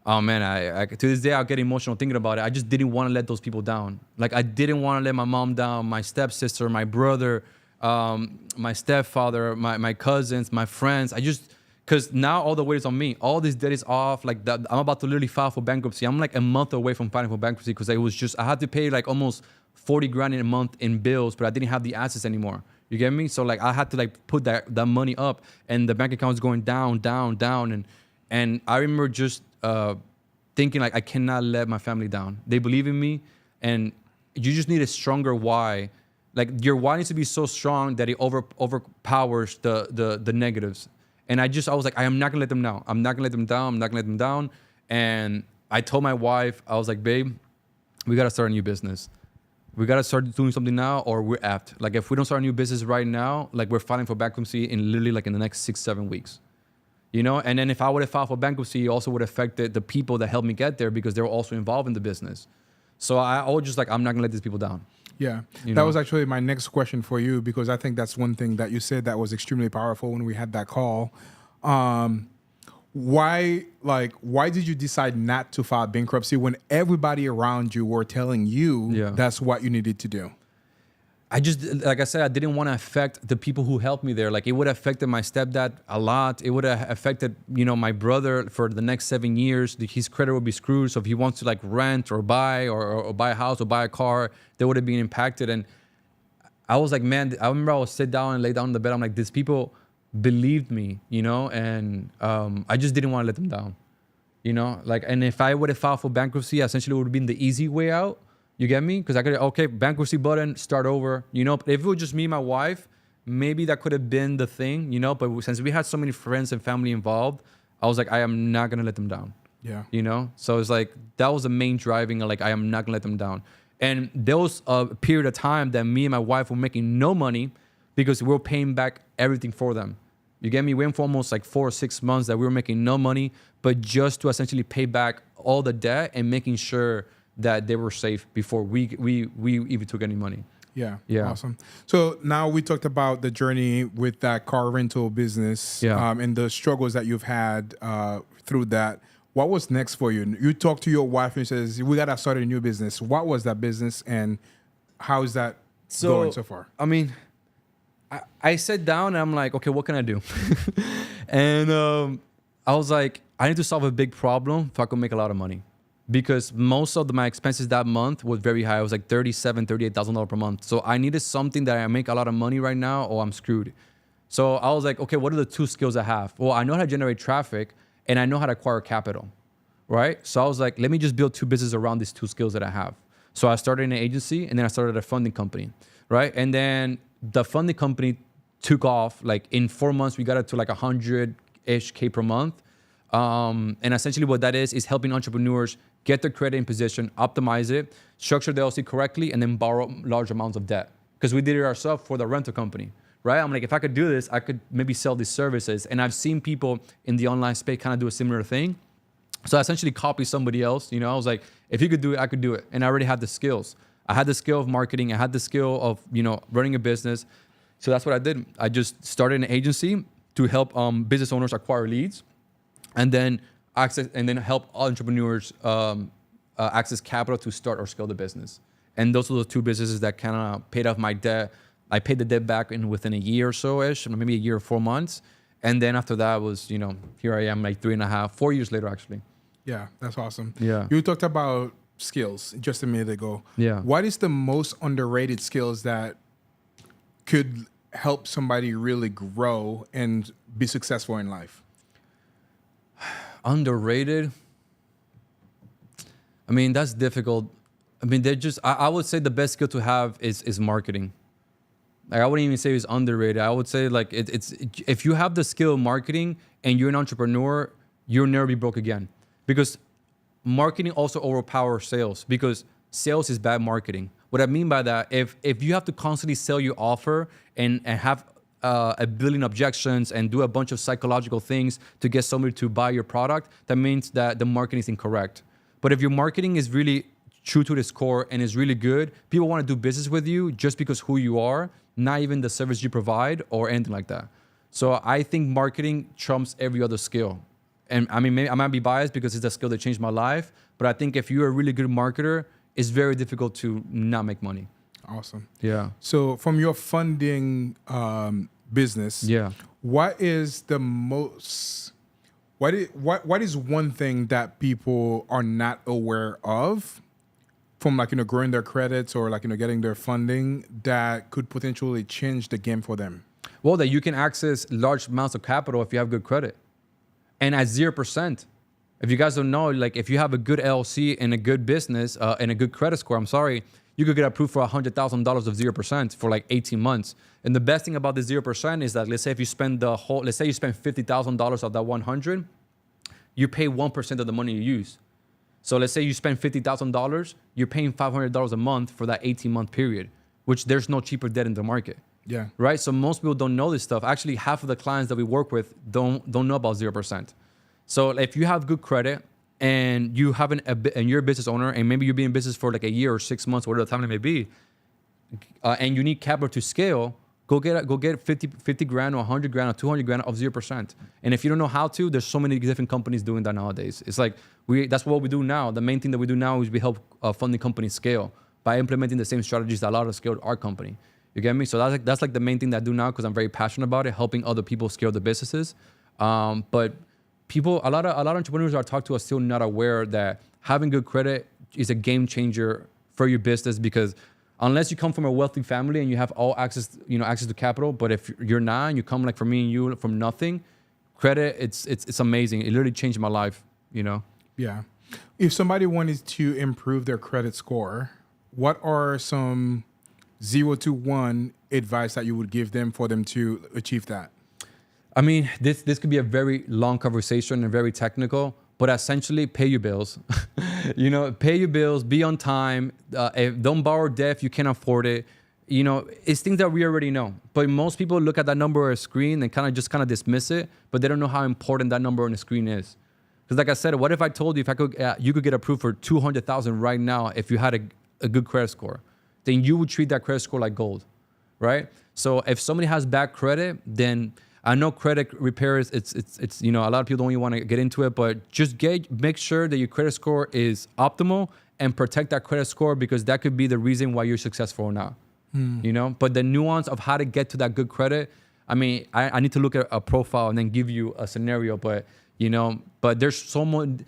oh man, I to this day I'll get emotional thinking about it. I just didn't want to let those people down. Like I didn't want to let my mom down, my stepsister, my brother, my stepfather, my cousins, my friends. Because now all the weight is on me. All this debt is off. Like I'm about to literally file for bankruptcy. I'm like a month away from filing for bankruptcy because I had to pay like almost 40 grand in a month in bills, but I didn't have the assets anymore. You get me? So like I had to like put that money up, and the bank account was going down, and I remember just thinking like I cannot let my family down. They believe in me, and you just need a stronger why. Like your why needs to be so strong that it overpowers the negatives. And I was like, I am not gonna let them down. I'm not gonna let them down. I'm not gonna let them down. And I told my wife, I was like, babe, we gotta start a new business. We gotta start doing something now, or we're effed. Like if we don't start a new business right now, like we're filing for bankruptcy in literally like in the next 6-7 weeks. You know, and then if I would have filed for bankruptcy, it also would affect the people that helped me get there because they were also involved in the business. So I was just like, I'm not gonna let these people down. Yeah, You that know? was actually my next question for you, because I think that's one thing that you said that was extremely powerful when we had that call. Why did you decide not to file bankruptcy when everybody around you were telling you that's what you needed to do? I just, like I said, I didn't want to affect the people who helped me there. Like it would have affected my stepdad a lot. It would have affected, my brother for the next 7 years. His credit would be screwed. So if he wants to like rent or buy or buy a house or buy a car, they would have been impacted. And I was like, man, I remember I would sit down and lay down in the bed. I'm like, these people believed me, and I just didn't want to let them down, like, and if I would have filed for bankruptcy, essentially it would have been the easy way out. You get me? Because I could, bankruptcy button, start over, But if it was just me and my wife, maybe that could have been the thing, But since we had so many friends and family involved, I was like, I am not going to let them down. Yeah. So it's like, that was the main driving, like, I am not going to let them down. And there was a period of time that me and my wife were making no money because we were paying back everything for them. You get me? We went for almost like 4 or 6 months that we were making no money, but just to essentially pay back all the debt and making sure that they were safe before we even took any money. Yeah. Yeah. Awesome. So now we talked about the journey with that car rental business, and the struggles that you've had through that. What was next for you? You talked to your wife and she says, we got to start a new business. What was that business, and how is that going so far? I mean, I sat down and I'm like, okay, what can I do? And I was like, I need to solve a big problem so I can make a lot of money. Because most of my expenses that month was very high. It was like $37,000, $38,000 per month. So I needed something that I make a lot of money right now, or I'm screwed. So I was like, okay, what are the 2 skills I have? Well, I know how to generate traffic and I know how to acquire capital, right? So I was like, let me just build 2 businesses around these 2 skills that I have. So I started an agency, and then I started a funding company, right? And then the funding company took off. Like in 4 months, we got it to like 100-ish K per month. And essentially what that is helping entrepreneurs get their credit in position, optimize it, structure the LLC correctly, and then borrow large amounts of debt. Because we did it ourselves for the rental company, right? I'm like, if I could do this, I could maybe sell these services. And I've seen people in the online space kind of do a similar thing. So I essentially copied somebody else. I was like, if you could do it, I could do it. And I already had the skills. I had the skill of marketing. I had the skill of, running a business. So that's what I did. I just started an agency to help business owners acquire leads, and then help entrepreneurs access capital to start or scale the business. And those were the 2 businesses that kind of paid off my debt. I paid the debt back within a year or so-ish, maybe a year or 4 months. And then after that was, here I am like 3.5, 4 years later, actually. Yeah, that's awesome. Yeah. You talked about skills just a minute ago. Yeah. What is the most underrated skills that could help somebody really grow and be successful in life? Underrated. I mean, that's difficult. I mean, they're just. I would say the best skill to have is marketing. Like, I wouldn't even say it's underrated. I would say like it's if you have the skill of marketing and you're an entrepreneur, you'll never be broke again. Because marketing also overpowers sales, because sales is bad marketing. What I mean by that, if you have to constantly sell your offer and have a billion objections and do a bunch of psychological things to get somebody to buy your product, that means that the marketing is incorrect. But if your marketing is really true to its core and is really good, people want to do business with you just because who you are, not even the service you provide or anything like that. So I think marketing trumps every other skill. And I mean, maybe I might be biased because it's a skill that changed my life, but I think if you're a really good marketer, it's very difficult to not make money. Awesome. Yeah. So from your funding business, Yeah. what is the most, what is one thing that people are not aware of from, like, growing their credits or, like, getting their funding that could potentially change the game for them? Well, that you can access large amounts of capital if you have good credit. And at 0%. If you guys don't know, like, if you have a good LLC and a good business and a good credit score, you could get approved for $100,000 of 0% for like 18 months. And the best thing about the 0% is that, let's say if you spend let's say you spend $50,000 of that 100, you pay 1% of the money you use. So let's say you spend $50,000, you're paying $500 a month for that 18-month period, which there's no cheaper debt in the market. Yeah. Right. So most people don't know this stuff. Actually, half of the clients that we work with don't know about 0%. So if you have good credit and you have and you're a business owner and maybe you've been in business for like a year or 6 months, whatever the time it may be, and you need capital to scale, go get 50 grand or 100 grand or 200 grand of 0%. And if you don't know how to, there's so many different companies doing that nowadays. It's like that's what we do now. The main thing that we do now is we help funding companies scale by implementing the same strategies that allowed us to scale our company. You get me? So that's like the main thing that I do now because I'm very passionate about it, helping other people scale their businesses. But a lot of entrepreneurs are talked to are still not aware that having good credit is a game changer for your business, because unless you come from a wealthy family and you have all access to capital, but if you're not and you come like for me and you from nothing, credit, it's amazing. It literally changed my life, Yeah. If somebody wanted to improve their credit score, what are some 0 to 1 advice that you would give them for them to achieve that? I mean, this could be a very long conversation and very technical, but essentially pay your bills. Pay your bills, be on time. Don't borrow debt if you can't afford it. It's things that we already know. But most people look at that number on a screen and kind of dismiss it, but they don't know how important that number on the screen is. Because like I said, what if I told you you could get approved for $200,000 right now if you had a good credit score? Then you would treat that credit score like gold, right? So if somebody has bad credit, then I know credit repairs, it's a lot of people don't even want to get into it, but just make sure that your credit score is optimal and protect that credit score, because that could be the reason why you're successful or not. But the nuance of how to get to that good credit, I mean, I need to look at a profile and then give you a scenario, but there's someone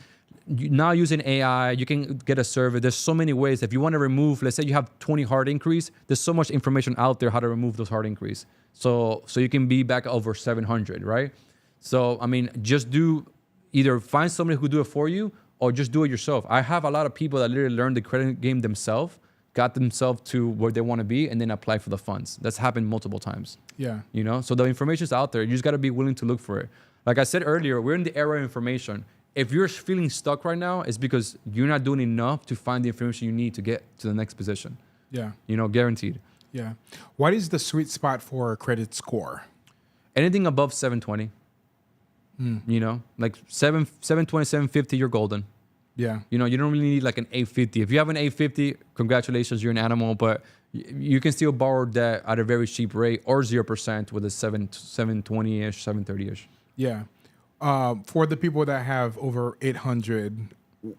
now using AI, you can get a survey. There's so many ways. If you want to remove, let's say you have 20 hard inquiries, there's so much information out there how to remove those hard inquiries. So you can be back over 700, right? So, I mean, just either find somebody who do it for you or just do it yourself. I have a lot of people that literally learned the credit game themselves, got themselves to where they want to be, and then apply for the funds. That's happened multiple times. Yeah. So the information is out there. You just got to be willing to look for it. Like I said earlier, we're in the era of information. If you're feeling stuck right now, it's because you're not doing enough to find the information you need to get to the next position. Yeah. Guaranteed. Yeah. What is the sweet spot for a credit score? Anything above 720. Like 720, 750, you're golden. Yeah. You don't really need like an 850. If you have an 850, congratulations, you're an animal, but you can still borrow debt at a very cheap rate or 0% with a 720-ish, 730-ish. Yeah. For the people that have over 800,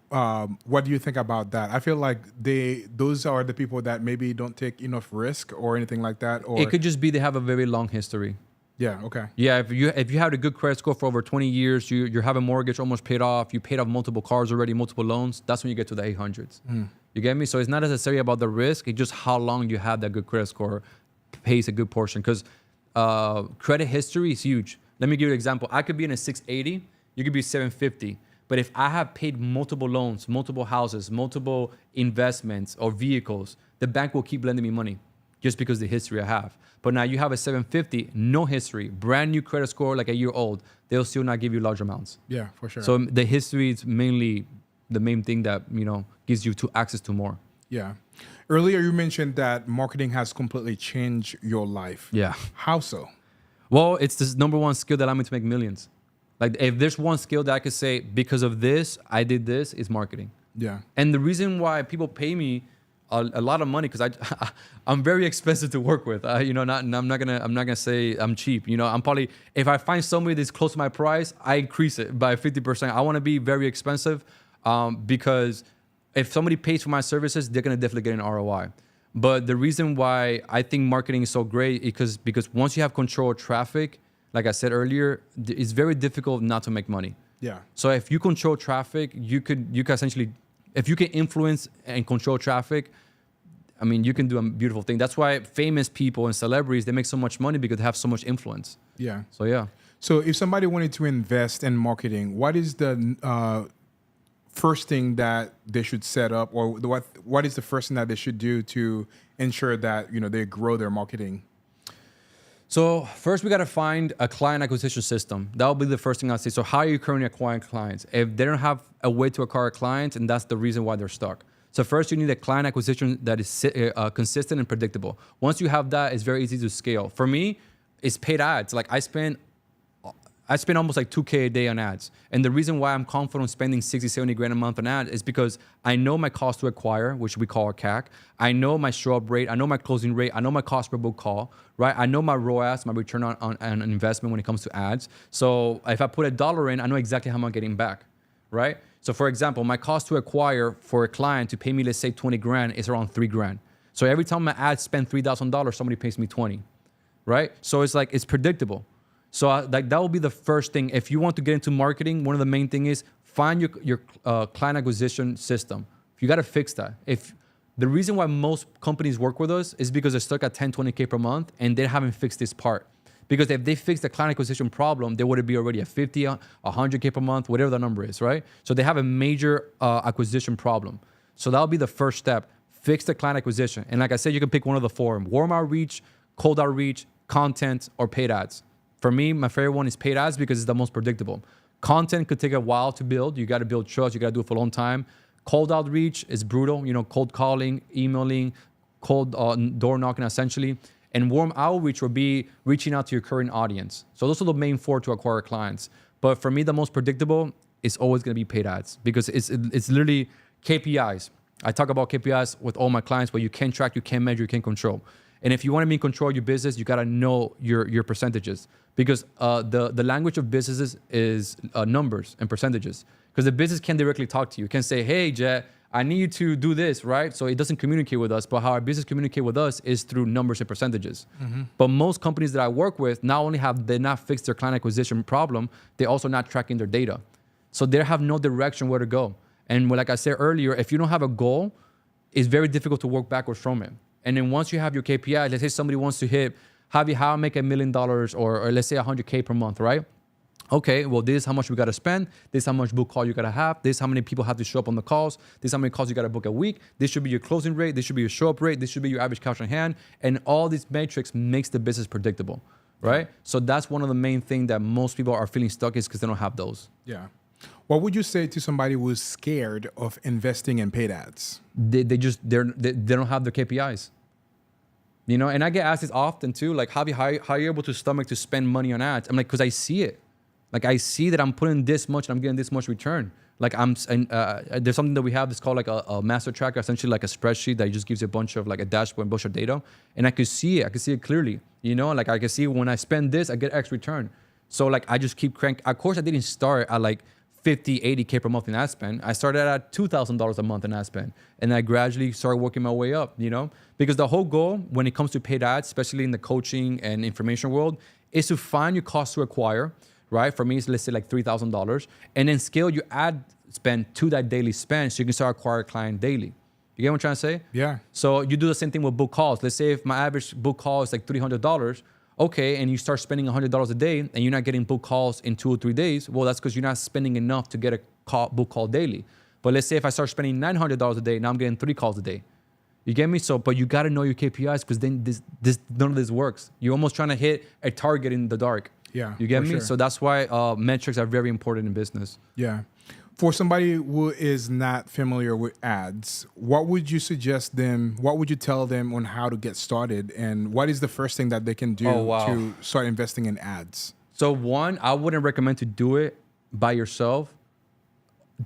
what do you think about that? I feel like those are the people that maybe don't take enough risk or anything like that. Or it could just be they have a very long history. Yeah. Okay. Yeah. If you had a good credit score for over 20 years, you have a mortgage almost paid off, you paid off multiple cars already, multiple loans. That's when you get to the 800s. You get me? So it's not necessarily about the risk. It's just how long you have that good credit score. pays a good portion because credit history is huge. Let me give you an example. I could be in a 680, you could be 750. But if I have paid multiple loans, multiple houses, multiple investments or vehicles, the bank will keep lending me money just because of the history I have. But now you have a 750, no history, brand new credit score, like a year old, they'll still not give you large amounts. Yeah, for sure. So the history is mainly the main thing that, gives you access to more. Yeah. Earlier you mentioned that marketing has completely changed your life. Yeah. How so? Well, it's this number one skill that allowed me to make millions. Like if there's one skill that I could say, because of this, I did this, is marketing. Yeah. And the reason why people pay me a lot of money, because I'm very expensive to work with. I'm not gonna say I'm cheap. I'm probably, if I find somebody that's close to my price, I increase it by 50%. I want to be very expensive because if somebody pays for my services, they're gonna definitely get an ROI. But the reason why I think marketing is so great is because once you have control of traffic, like I said earlier, it's very difficult not to make money. Yeah. So if you control traffic, you can essentially, if you can influence and control traffic, I mean, you can do a beautiful thing. That's why famous people and celebrities, they make so much money because they have so much influence. Yeah. So yeah. So if somebody wanted to invest in marketing, what is the first thing that they should set up, or what is the first thing that they should do to ensure that they grow their marketing? So first, we got to find a client acquisition system. That will be the first thing I'll say. So how are you currently acquiring clients? If they don't have a way to acquire clients, and that's the reason why they're stuck. So first, you need a client acquisition that is consistent and predictable. Once you have that, it's very easy to scale. For me, it's paid ads. Like I spend almost like 2K a day on ads. And the reason why I'm confident spending 60, 70 grand a month on ads is because I know my cost to acquire, which we call our CAC. I know my show up rate. I know my closing rate. I know my cost per book call, right? I know my ROAS, my return on an investment when it comes to ads. So if I put $1 in, I know exactly how much I'm getting back, right? So for example, my cost to acquire for a client to pay me, let's say 20 grand, is around 3 grand. So every time my ads spend $3,000, somebody pays me 20, right? So it's like, it's predictable. So that will be the first thing. If you want to get into marketing, one of the main thing is find your client acquisition system. You got to fix that. If the reason why most companies work with us is because they're stuck at 10, 20K per month and they haven't fixed this part. Because if they fix the client acquisition problem, they would be already at 50, 100K per month, whatever the number is, right? So they have a major acquisition problem. So that'll be the first step. Fix the client acquisition. And like I said, you can pick one of the four: warm outreach, cold outreach, content, or paid ads. For me, my favorite one is paid ads because it's the most predictable. Content could take a while to build. You got to build trust. You got to do it for a long time. Cold outreach is brutal. Cold calling, emailing, cold door knocking, essentially. And warm outreach would be reaching out to your current audience. So those are the main four to acquire clients. But for me, the most predictable is always going to be paid ads because it's literally KPIs. I talk about KPIs with all my clients, but you can track, you can measure, you can control. And if you want to be in control of your business, you got to know your percentages, because the language of businesses is numbers and percentages. Because the business can directly talk to you. It can say, hey, Jet, I need you to do this, right? So it doesn't communicate with us, but how our business communicate with us is through numbers and percentages. Mm-hmm. But most companies that I work with, not only have they not fixed their client acquisition problem, they're also not tracking their data. So they have no direction where to go. And like I said earlier, if you don't have a goal, it's very difficult to work backwards from it. And then once you have your KPI, let's say somebody wants to hit, Javi, how I make $1 million or let's say 100K per month, right? Okay, well, this is how much we got to spend. This is how much book call you got to have. This is how many people have to show up on the calls. This is how many calls you got to book a week. This should be your closing rate. This should be your show up rate. This should be your average cash on hand. And all these metrics makes the business predictable, right? So that's one of the main things that most people are feeling stuck is because they don't have those. Yeah. What would you say to somebody who's scared of investing in paid ads? They don't have their KPIs. And I get asked this often too, like, Javi, how are you able to stomach to spend money on ads? I'm like, because I see it. Like, I see that I'm putting this much and I'm getting this much return. Like, there's something that we have that's called like a master tracker, essentially like a spreadsheet that just gives you a bunch of like a dashboard and bunch of data. And I could see it. I could see it clearly. Like I can see when I spend this, I get X return. So like, I just keep cranking. Of course, I didn't start at like 50, 80K per month in ad spend. I started at $2,000 a month in ad spend. And I gradually started working my way up, because the whole goal when it comes to paid ads, especially in the coaching and information world, is to find your cost to acquire, right? For me, it's let's say like $3,000, and then scale your ad spend to that daily spend so you can start acquiring a client daily, You get what I'm trying to say? Yeah. So you do the same thing with book calls. Let's say if my average book call is like $300, okay, and you start spending $100 a day and you're not getting book calls in 2 or 3 days, well, that's because you're not spending enough to get a book call daily. But let's say if I start spending $900 a day, now I'm getting 3 calls a day. You get me? So, but you got to know your KPIs because then none of this works. You're almost trying to hit a target in the dark. Yeah. You get me? Sure. So that's why metrics are very important in business. Yeah. For somebody who is not familiar with ads, what would you suggest them? What would you tell them on how to get started? And what is the first thing that they can do to start investing in ads? So one, I wouldn't recommend to do it by yourself.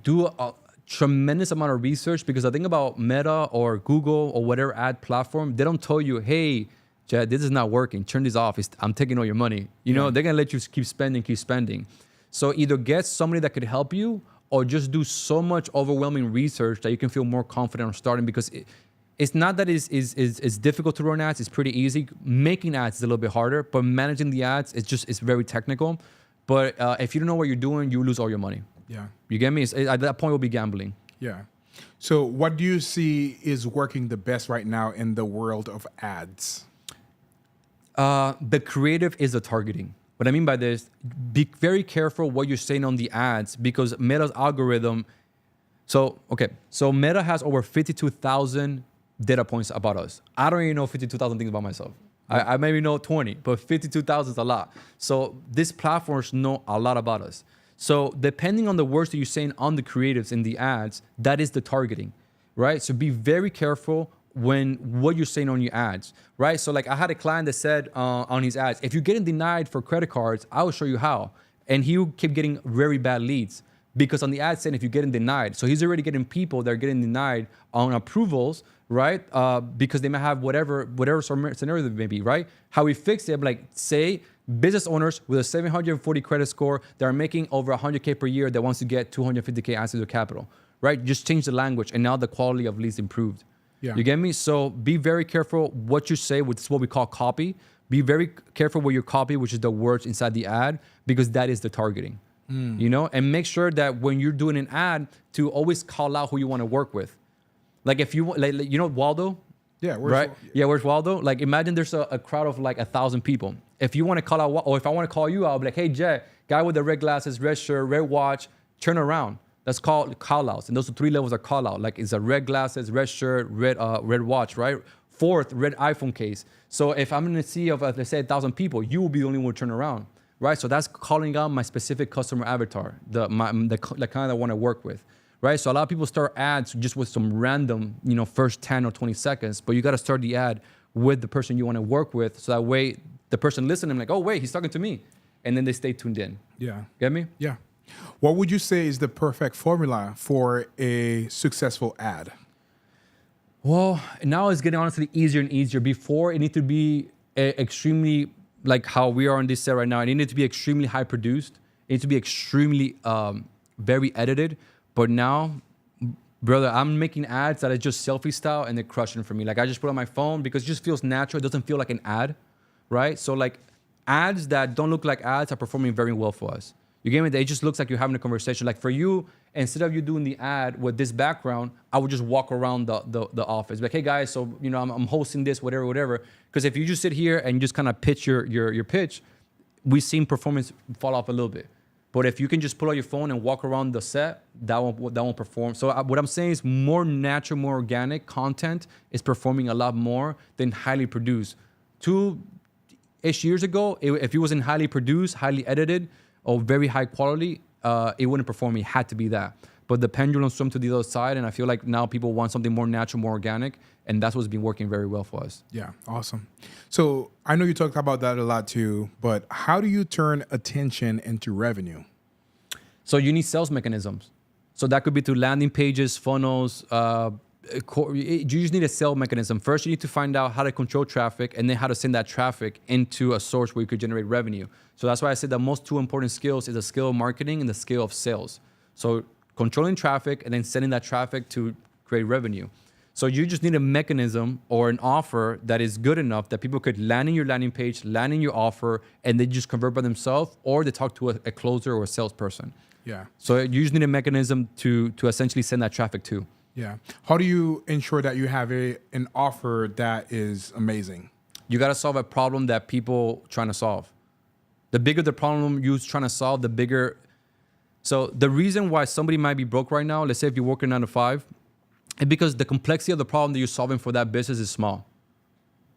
Do a tremendous amount of research because I think about Meta or Google or whatever ad platform, they don't tell you, hey, Jed, this is not working. Turn this off. I'm taking all your money. You know, they're going to let you keep spending. So either get somebody that could help you or just do so much overwhelming research that you can feel more confident on starting because it's not that it's difficult to run ads. It's pretty easy. Making ads is a little bit harder, but managing the ads, it's very technical. But if you don't know what you're doing, you lose all your money. Yeah. You get me? At that point, we'll be gambling. Yeah. So what do you see is working the best right now in the world of ads? The creative is the targeting. What I mean by this, be very careful what you're saying on the ads because Meta's algorithm. So Meta has over 52,000 data points about us. I don't even know 52,000 things about myself. I maybe know 20, but 52,000 is a lot. So these platforms know a lot about us. So depending on the words that you're saying on the creatives in the ads, that is the targeting, right? So be very careful what you're saying on your ads, right? So like I had a client that said on his ads, if you're getting denied for credit cards, I will show you how. And he kept getting very bad leads because on the ad saying if you're getting denied. So he's already getting people that are getting denied on approvals, right? Because they might have whatever scenario they may be, right? How we fix it, like say business owners with a 740 credit score that are making over 100K per year that wants to get 250K assets or capital, right? Just change the language and now the quality of leads improved. Yeah. You get me? So be very careful what you say, which is what we call copy. Be very careful with your copy, which is the words inside the ad, because that is the targeting. You know, and make sure that when you're doing an ad to always call out who you want to work with. Like if you you know Waldo? Yeah, right? Where's Waldo? Like imagine there's a crowd of like 1,000 people. If you want to call out, or if I want to call you out, I'll be like, hey, Jay, guy with the red glasses, red shirt, red watch, turn around. That's called call outs. And those are 3 levels of call out. Like it's a red glasses, red shirt, red watch, right? 4th, red iPhone case. So if I'm in a sea of, let's say 1,000 people, you will be the only one to turn around, right? So that's calling out my specific customer avatar, the kind that I want to work with, right? So a lot of people start ads just with some random, first 10 or 20 seconds, but you got to start the ad with the person you want to work with. So that way the person listening, like, oh, wait, he's talking to me. And then they stay tuned in. Yeah. Get me? Yeah. What would you say is the perfect formula for a successful ad? Well, now it's getting honestly easier and easier. Before, it needed to be extremely, like how we are on this set right now, it needed to be extremely high produced. It needs to be extremely, very edited. But now, brother, I'm making ads that are just selfie style and they're crushing for me. Like I just put on my phone because it just feels natural. It doesn't feel like an ad, right? So like ads that don't look like ads are performing very well for us. You get me? It just looks like you're having a conversation. Like for you, instead of you doing the ad with this background, I would just walk around the office. Like, hey guys, so I'm hosting this, whatever. Because if you just sit here and just kind of pitch your pitch, we've seen performance fall off a little bit. But if you can just pull out your phone and walk around the set, that won't perform. So what I'm saying is more natural, more organic content is performing a lot more than highly produced. 2-ish years ago, if it wasn't highly produced, highly edited, or very high quality, it wouldn't perform. It had to be that. But the pendulum swung to the other side, and I feel like now people want something more natural, more organic, and that's what's been working very well for us. Yeah, awesome. So I know you talked about that a lot too, but how do you turn attention into revenue? So you need sales mechanisms. So that could be through landing pages, funnels. You just need a sales mechanism. First, you need to find out how to control traffic and then how to send that traffic into a source where you could generate revenue. So that's why I said the most 2 important skills is the skill of marketing and the skill of sales. So controlling traffic and then sending that traffic to create revenue. So you just need a mechanism or an offer that is good enough that people could land in your landing page, land in your offer, and they just convert by themselves, or they talk to a closer or a salesperson. Yeah. So you just need a mechanism to essentially send that traffic to. Yeah. How do you ensure that you have an offer that is amazing? You got to solve a problem that people trying to solve. The bigger the problem you're trying to solve, the bigger. So the reason why somebody might be broke right now, let's say if you're working 9 to 5, is because the complexity of the problem that you're solving for that business is small,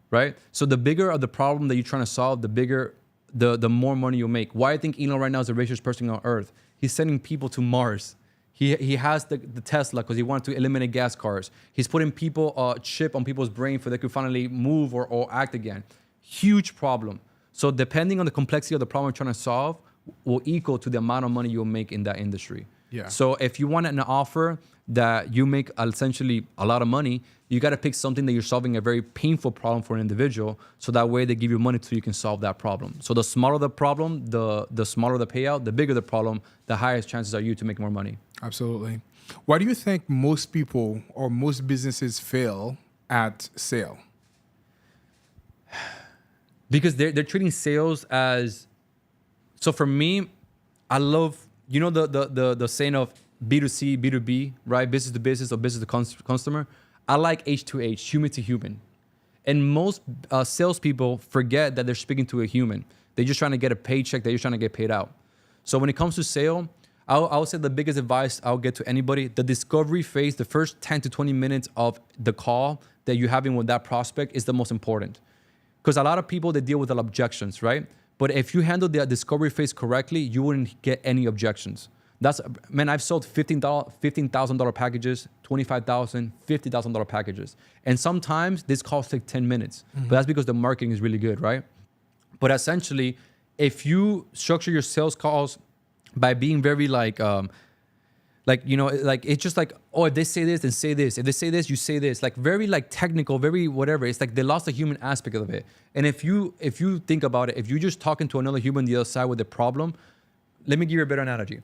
right? So the bigger of the problem that you're trying to solve, the bigger, the more money you'll make. Why I think Elon right now is the richest person on earth. He's sending people to Mars. He has the Tesla because he wanted to eliminate gas cars. He's putting people a chip on people's brain for they could finally move or act again. Huge problem. So depending on the complexity of the problem you're trying to solve will equal to the amount of money you'll make in that industry. Yeah. So if you want an offer that you make essentially a lot of money, you got to pick something that you're solving a very painful problem for an individual. So that way they give you money so you can solve that problem. So the smaller the problem, the smaller the payout, the bigger the problem, the highest chances are you to make more money. Absolutely. Why do you think most people or most businesses fail at sale? Because they're treating sales as, so for me, I love, you know, the saying of B2C, B2B, right? Business to business or business to customer. I like H2H, human to human. And most salespeople forget that they're speaking to a human. They're just trying to get a paycheck, they're just trying to get paid out. So when it comes to sale, I would say the biggest advice I'll get to anybody, the discovery phase, the first 10 to 20 minutes of the call that you're having with that prospect is the most important. Because a lot of people, they deal with the objections, right? But if you handle the discovery phase correctly, you wouldn't get any objections. Man, I've sold $15,000 packages, $25,000, $50,000 packages. And sometimes this calls take 10 minutes. But that's because the marketing is really good, right? But essentially, if you structure your sales calls by being very you know, like it's just like, oh, if they say this, then say this. If they say this, you say this. Like very like technical, very whatever. It's like they lost the human aspect of it. And if you think about it, if you're just talking to another human on the other side with a problem, let me give you a better analogy.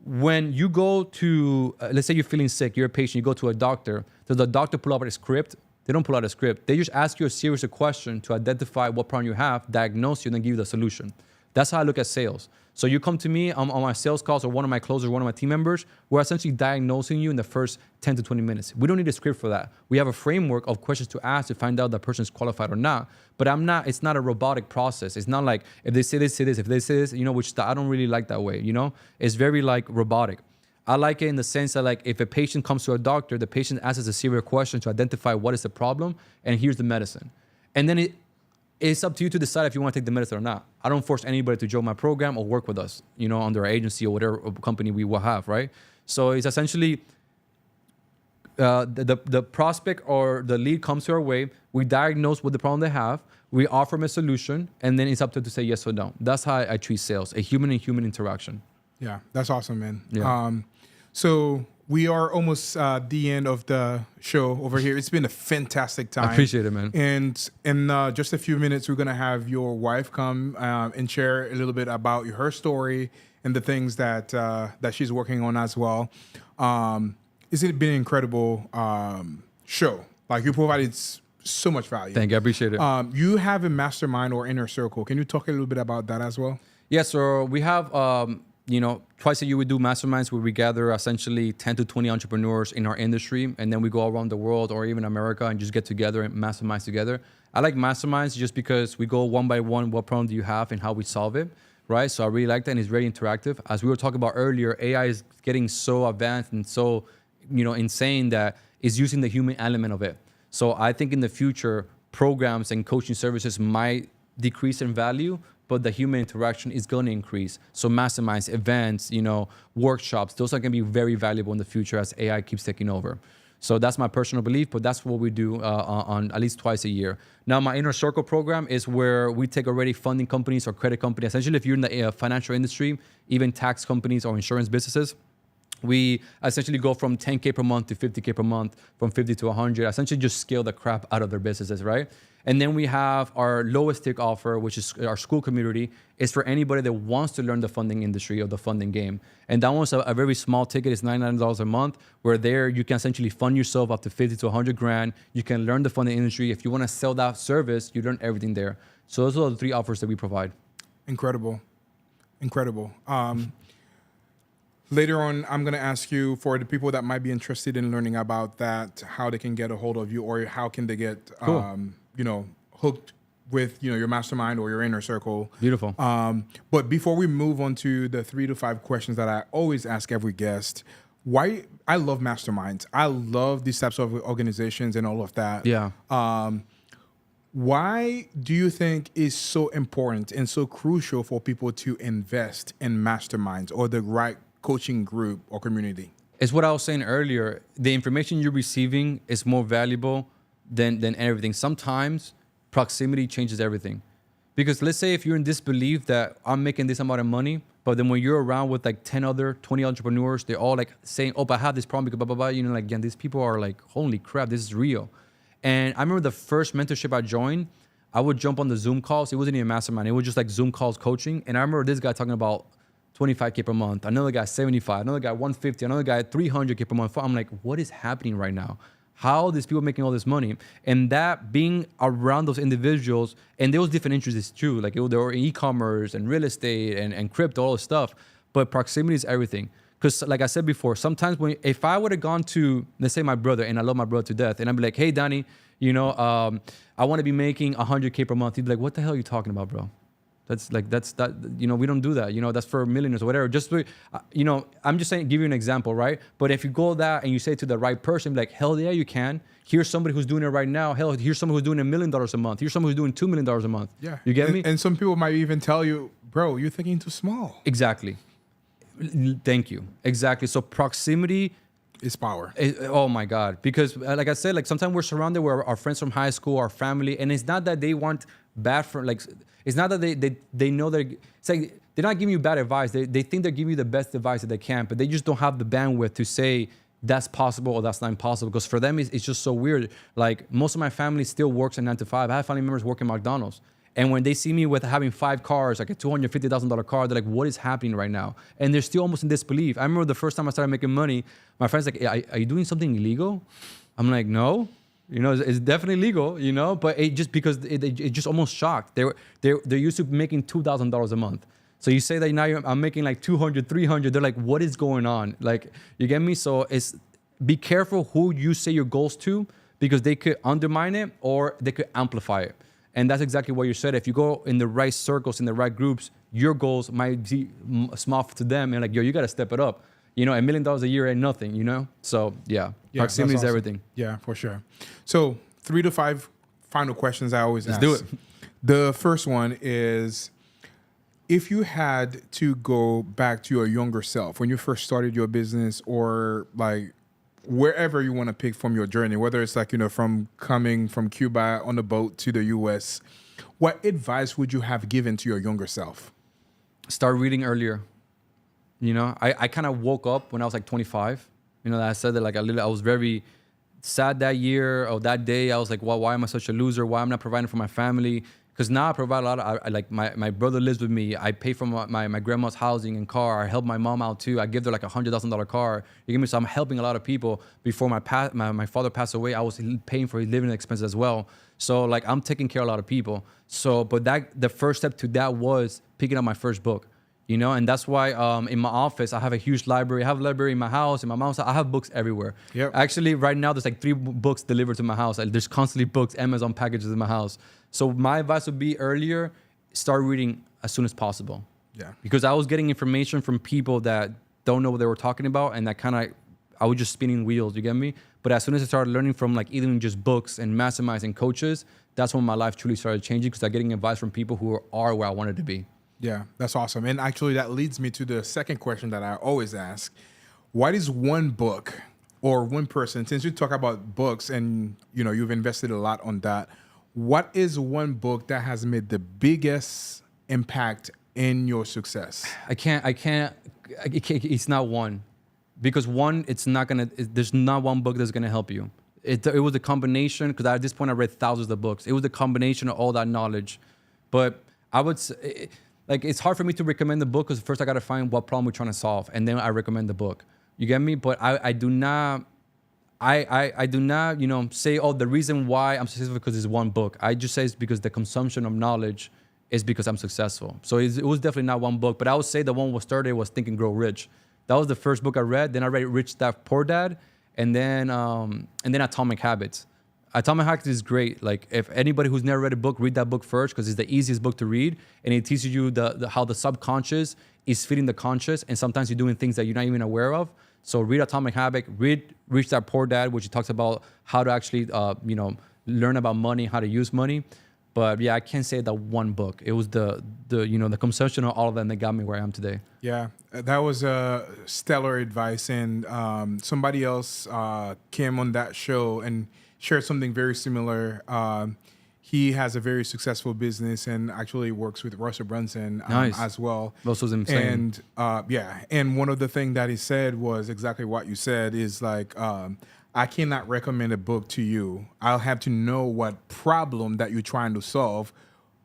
When you go to, let's say you're feeling sick, you're a patient, you go to a doctor, does the doctor pull out a script? They don't pull out a script. They just ask you a series of questions to identify what problem you have, diagnose you, and then give you the solution. That's how I look at sales. So you come to me on my sales calls or one of my closers, one of my team members, we're essentially diagnosing you in the first 10 to 20 minutes. We don't need a script for that. We have a framework of questions to ask to find out that person's qualified or not. But it's not a robotic process. It's not like if they say this, say this. If they say this, you know, which I don't really like that way, you know? It's very like robotic. I like it in the sense that like if a patient comes to a doctor, the patient asks a series of questions to identify what is the problem and here's the medicine. And then it's up to you to decide if you want to take the medicine or not. I don't force anybody to join my program or work with us, you know, under our agency or whatever company we will have, right? So it's essentially the prospect or the lead comes to our way, we diagnose what the problem they have, we offer them a solution, and then it's up to them to say yes or no. That's how I treat sales, a human and human interaction. Yeah, that's awesome, man. Yeah. So we are almost the end of the show over here. It's been a fantastic time. I appreciate it, man. And in just a few minutes, we're going to have your wife come and share a little bit about her story and the things that that she's working on as well. It's been an incredible show. Like you provided so much value. Thank you. I appreciate it. You have a mastermind or inner circle. Can you talk a little bit about that as well? Yeah, so we have, you know, twice a year we do masterminds where we gather essentially 10 to 20 entrepreneurs in our industry, and then we go around the world or even America and just get together and mastermind together. I like masterminds just because we go one by one, what problem do you have and how we solve it, right? So I really like that, and it's very interactive. As we were talking about earlier, AI is getting so advanced and so, you know, insane that it's using the human element of it. So I think in the future, programs and coaching services might decrease in value, but the human interaction is going to increase. So masterminds, events, you know, workshops, those are going to be very valuable in the future as AI keeps taking over. So that's my personal belief, but that's what we do on at least twice a year. Now, my Inner Circle program is where we take already funding companies or credit companies. Essentially, if you're in the financial industry, even tax companies or insurance businesses, we essentially go from 10K per month to 50K per month, from 50 to 100, essentially just scale the crap out of their businesses, right? And then we have our lowest tick offer, which is our school community. It's for anybody that wants to learn the funding industry or the funding game. And that one's a very small ticket. It's $99 a month, where there you can essentially fund yourself up to 50 to 100 grand. You can learn the funding industry. If you want to sell that service, you learn everything there. So those are the 3 offers that we provide. Incredible. Incredible. Later on, I'm going to ask you for the people that might be interested in learning about that, how they can get a hold of you, or how can they get, Cool. hooked with, your mastermind or your inner circle. Beautiful. But before we move on to the 3 to 5 questions that I always ask every guest, why I love masterminds. I love these types of organizations and all of that. Yeah. Why do you think is so important and so crucial for people to invest in masterminds or the right coaching group or community? It's what I was saying earlier. The information you're receiving is more valuable than everything. Sometimes proximity changes everything. Because let's say if you're in disbelief that I'm making this amount of money, but then when you're around with like 10 other, 20 entrepreneurs, they're all like saying, oh, but I have this problem because blah, blah, blah. Like, again, these people are like, holy crap, this is real. And I remember the first mentorship I joined, I would jump on the Zoom calls. It wasn't even a mastermind. It was just like Zoom calls coaching. And I remember this guy talking about 25K per month, another guy 75, another guy 150, another guy 300K per month. I'm like, what is happening right now? How are these people making all this money? And that being around those individuals, and there was different interests too. Like there were e-commerce and real estate and crypto, all this stuff. But proximity is everything. Because like I said before, sometimes if I would have gone to, let's say my brother, and I love my brother to death, and I'd be like, hey, Danny, I want to be making 100K per month. He'd be like, what the hell are you talking about, bro? We don't do that. That's for millionaires or whatever. Just, I'm just saying, give you an example, right? But if you go that and you say to the right person, like, hell yeah, you can. Here's somebody who's doing it right now. Hell, here's someone who's doing $1 million a month. Here's someone who's doing $2 million a month. Yeah. You get me? And some people might even tell you, bro, you're thinking too small. Exactly. Thank you. Exactly. So proximity is power. Oh my God. Because like I said, like sometimes we're surrounded with our friends from high school, our family, and it's not that they want bad for like, it's not that they know it's like they're not giving you bad advice. They think they're giving you the best advice that they can, but they just don't have the bandwidth to say that's possible or that's not impossible. Because for them, it's just so weird. Like most of my family still works a 9 to 5. I have family members working McDonald's. And when they see me with having 5 cars, like a $250,000 car, they're like, what is happening right now? And they're still almost in disbelief. I remember the first time I started making money, my friend's like, are you doing something illegal? I'm like, no. It's definitely legal, but it just because it just almost shocked. They're used to making $2,000 a month. So you say that now I'm making like 200, 300. They're like, what is going on? Like, you get me? So be careful who you say your goals to, because they could undermine it or they could amplify it. And that's exactly what you said. If you go in the right circles, in the right groups, your goals might be small to them. And like, yo, you got to step it up. $1 million a year ain't nothing, So yeah, proximity is awesome. everything. Yeah, for sure. So 3 to 5 final questions I always ask. Let's do it. The first one is, if you had to go back to your younger self, when you first started your business, or like wherever you want to pick from your journey, whether it's like, from coming from Cuba on the boat to the US, what advice would you have given to your younger self? Start reading earlier. I kind of woke up when I was like 25. I said that like I was very sad that year or that day. I was like, well, why am I such a loser? Why am I not providing for my family? Because now I provide a lot of, my brother lives with me. I pay for my grandma's housing and car. I help my mom out too. I give her like $100,000 car. You get me? So I'm helping a lot of people. Before my father passed away, I was paying for his living expenses as well. So like I'm taking care of a lot of people. So, but the first step to that was picking up my first book. And that's why in my office, I have a huge library. I have a library in my house, in my mom's house. I have books everywhere. Yep. Actually, right now, there's like 3 books delivered to my house. There's constantly books, Amazon packages in my house. So my advice would be earlier, start reading as soon as possible. Yeah. Because I was getting information from people that don't know what they were talking about, and that I was just spinning wheels, you get me? But as soon as I started learning from like even just books and masterminds and coaches, that's when my life truly started changing, because I'm getting advice from people who are where I wanted to be. Yeah, that's awesome. And actually that leads me to the second question that I always ask. What is one book or one person, since you talk about books and you've invested a lot on that, what is one book that has made the biggest impact in your success? It's not one. Because one, there's not one book that's gonna help you. It was a combination, because at this point I read thousands of books. It was a combination of all that knowledge. But I would say, it's hard for me to recommend the book, because first I got to find what problem we're trying to solve, and then I recommend the book. You get me? But I do not say, oh, the reason why I'm successful because it's one book. I just say it's because the consumption of knowledge is because I'm successful. So it was definitely not one book, but I would say the one was started was Think and Grow Rich. That was the first book I read. Then I read Rich Dad Poor Dad, and then Atomic Habits. Atomic Habits is great. Like if anybody who's never read a book, read that book first because it's the easiest book to read, and it teaches you how the subconscious is feeding the conscious, and sometimes you're doing things that you're not even aware of. So read Atomic Habit, read Rich Dad Poor Dad, which talks about how to actually learn about money, how to use money. But yeah, I can't say that one book. It was the consumption of all of them that got me where I am today. Yeah, that was stellar advice. And somebody else came on that show and shared something very similar. He has a very successful business and actually works with Russell Brunson Nice. as well. Russell's insane. And and one of the things that he said was exactly what you said is like, I cannot recommend a book to you. I'll have to know what problem that you're trying to solve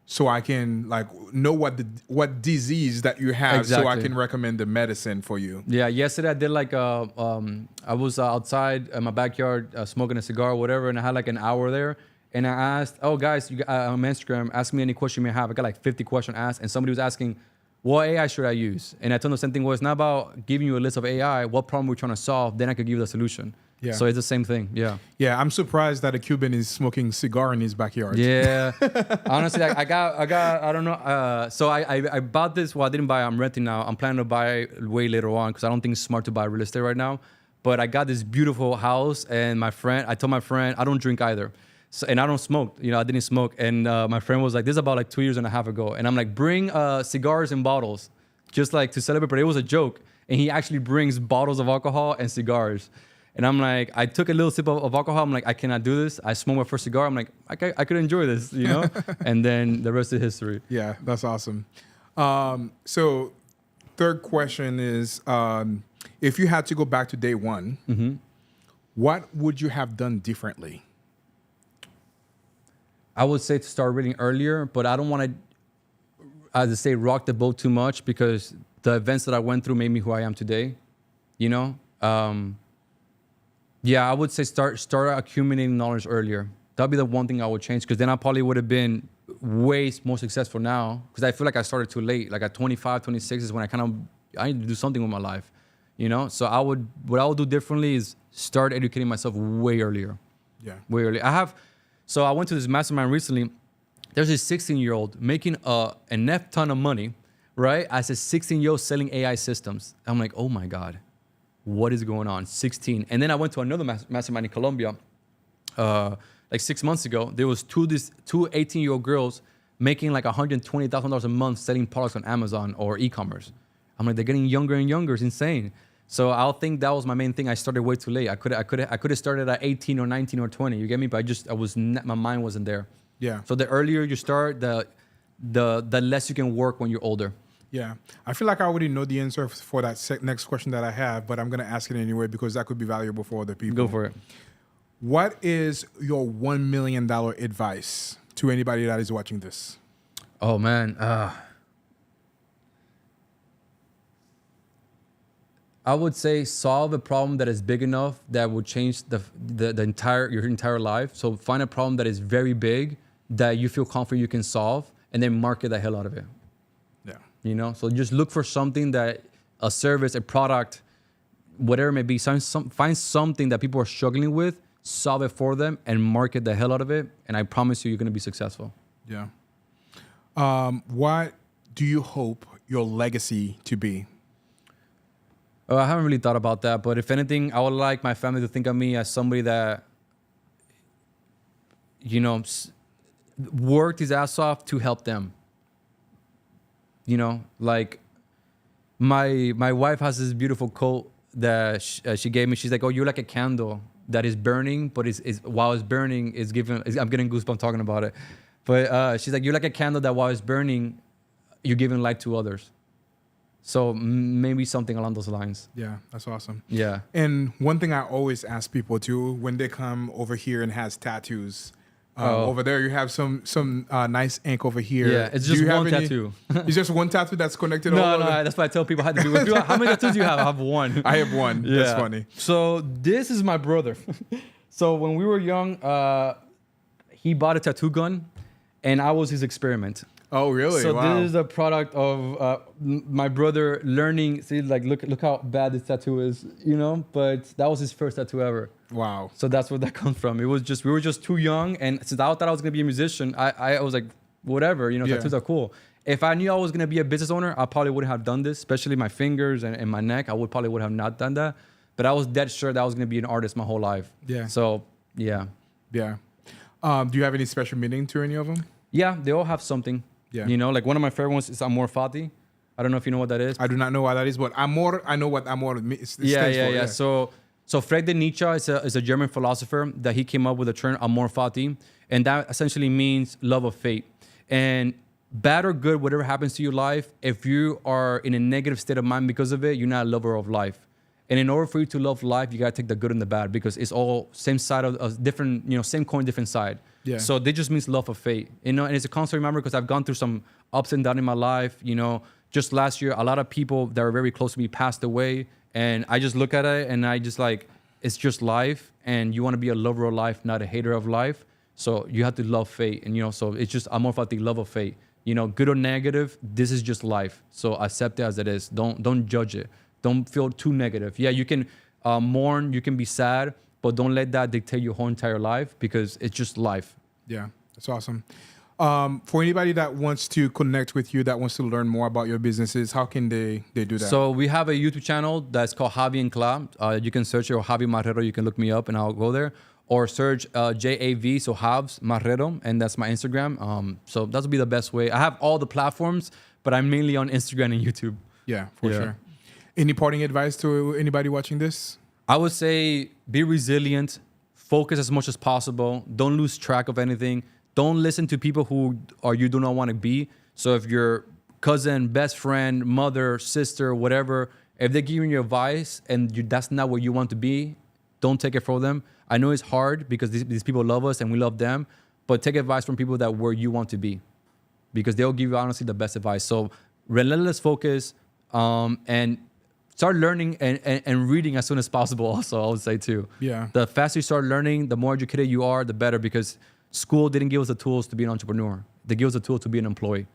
so I can like know what disease that you have so I Exactly. can recommend the medicine for you. Yeah, yesterday I did like I was outside in my backyard smoking a cigar or whatever, and I had like an hour there. And I asked, oh guys, on Instagram, ask me any question you may have. I got like 50 questions asked, and somebody was asking, what AI should I use? And I told them the same thing. Well, it's not about giving you a list of AI. What problem we're trying to solve? Then I could give you the solution. Yeah. So it's the same thing. Yeah. Yeah, I'm surprised that a Cuban is smoking cigar in his backyard. Yeah. Honestly, I got, I don't know. So I bought this. Well, I didn't buy it. I'm renting now. I'm planning to buy it way later on because I don't think it's smart to buy real estate right now. But I got this beautiful house, and I told my friend, I don't drink either. So, and I don't smoke, I didn't smoke. And my friend was like, this is about like 2.5 years ago. And I'm like, bring cigars and bottles, just like to celebrate. But it was a joke. And he actually brings bottles of alcohol and cigars. And I'm like, I took a little sip of alcohol. I'm like, I cannot do this. I smoked my first cigar. I'm like, I could enjoy this, And then the rest is history. Yeah, that's awesome. So third question is, if you had to go back to day one, what would you have done differently? I would say to start reading earlier, but I don't want to, as I say, rock the boat too much because the events that I went through made me who I am today. Yeah, I would say start accumulating knowledge earlier. That'd be the one thing I would change because then I probably would have been way more successful now because I feel like I started too late. Like at 25, 26 is when I need to do something with my life, So what I would do differently is start educating myself way earlier. Yeah. Way earlier. So I went to this mastermind recently. There's a 16-year-old making an F ton of money, right? As a 16-year-old selling AI systems. I'm like, oh my God, what is going on? 16. And then I went to another mastermind in Colombia like 6 months ago. There was two 18-year-old girls making like $120,000 a month selling products on Amazon or e-commerce. I'm like, they're getting younger and younger. It's insane. So I think that was my main thing. I started way too late. I could have started at 18 or 19 or 20. You get me? But my mind wasn't there. Yeah. So the earlier you start, the less you can work when you're older. Yeah. I feel like I already know the answer for that next question that I have, but I'm going to ask it anyway because that could be valuable for other people. Go for it. What is your $1 million advice to anybody that is watching this? Oh man. I would say solve a problem that is big enough that will change your entire life. So find a problem that is very big that you feel confident you can solve, and then market the hell out of it. Yeah. So just look for something that a service, a product, whatever it may be. Find something that people are struggling with, solve it for them, and market the hell out of it. And I promise you're going to be successful. Yeah. What do you hope your legacy to be? I haven't really thought about that, but if anything, I would like my family to think of me as somebody that, worked his ass off to help them. Like my wife has this beautiful quote that she gave me. She's like, "Oh, you're like a candle that is burning, but while it's burning, I'm getting goosebumps talking about it." But she's like, "You're like a candle that while it's burning, you're giving light to others." So maybe something along those lines. Yeah, that's awesome. Yeah. And one thing I always ask people too, when they come over here and has tattoos, over there you have some nice ink over here. Yeah, it's just one tattoo. It's just one tattoo that's connected. No, that's why I tell people how to do it. How many tattoos do you have? I have one. I have one. Yeah. That's funny. So this is my brother. So when we were young, he bought a tattoo gun, and I was his experiment. Oh, really? So Wow. this is a product of my brother learning. See, like look how bad this tattoo is, you know. But that was his first tattoo ever. Wow. So that's where that comes from. It was just we were just too young, and since I thought I was gonna be a musician, I was like, whatever, you know, Yeah. tattoos are cool. If I knew I was gonna be a business owner, I probably wouldn't have done this, especially my fingers and my neck. I would have not done that. But I was dead sure that I was gonna be an artist my whole life. Yeah. So yeah. Yeah. Do you have any special meaning to any of them? Yeah, they all have something. Yeah. You know, like one of my favorite ones is Amor Fati. I don't know if you know what that is. I do not know what that is, but amor, I know what amor stands Yeah. for. So Friedrich Nietzsche is a German philosopher that he came up with the term amor fati, and that essentially means love of fate. And bad or good, whatever happens to your life, if you are in a negative state of mind because of it, you're not a lover of life. And in order for you to love life, you gotta take the good and the bad because it's all same side of a different, you know, same coin, different side. Yeah. So they just means love of fate, you know. And it's a constant reminder because I've gone through some ups and downs in my life. You know, just last year, a lot of people that were very close to me passed away, and I just look at it and I just like, it's just life, and you want to be a lover of life, not a hater of life. So you have to love fate, and you know, so it's just amor fati, love of fate. You know, good or negative, this is just life. So accept it as it is. Don't judge it. Don't feel too negative. Yeah, you can mourn, you can be sad, but don't let that dictate your whole entire life because it's just life. Yeah, that's awesome. For anybody that wants to connect with you, that wants to learn more about your businesses, how can they do that? So we have a YouTube channel that's called Javi and Cla. You can search it, or Javi Marrero. You can look me up and I'll go there. Or search JAV, so Javs Marrero, and that's my Instagram. So that would be the best way. I have all the platforms, but I'm mainly on Instagram and YouTube. Yeah, for sure. Any parting advice to anybody watching this? I would say be resilient, focus as much as possible. Don't lose track of anything. Don't listen to people who or you do not want to be. So if your cousin, best friend, mother, sister, whatever, if they're giving you advice and that's not where you want to be, don't take it from them. I know it's hard because these people love us and we love them, but take advice from people that where you want to be because they'll give you honestly the best advice. So relentless focus and start learning and reading as soon as possible also, I would say too. Yeah. The faster you start learning, the more educated you are, the better because school didn't give us the tools to be an entrepreneur. They give us the tools to be an employee.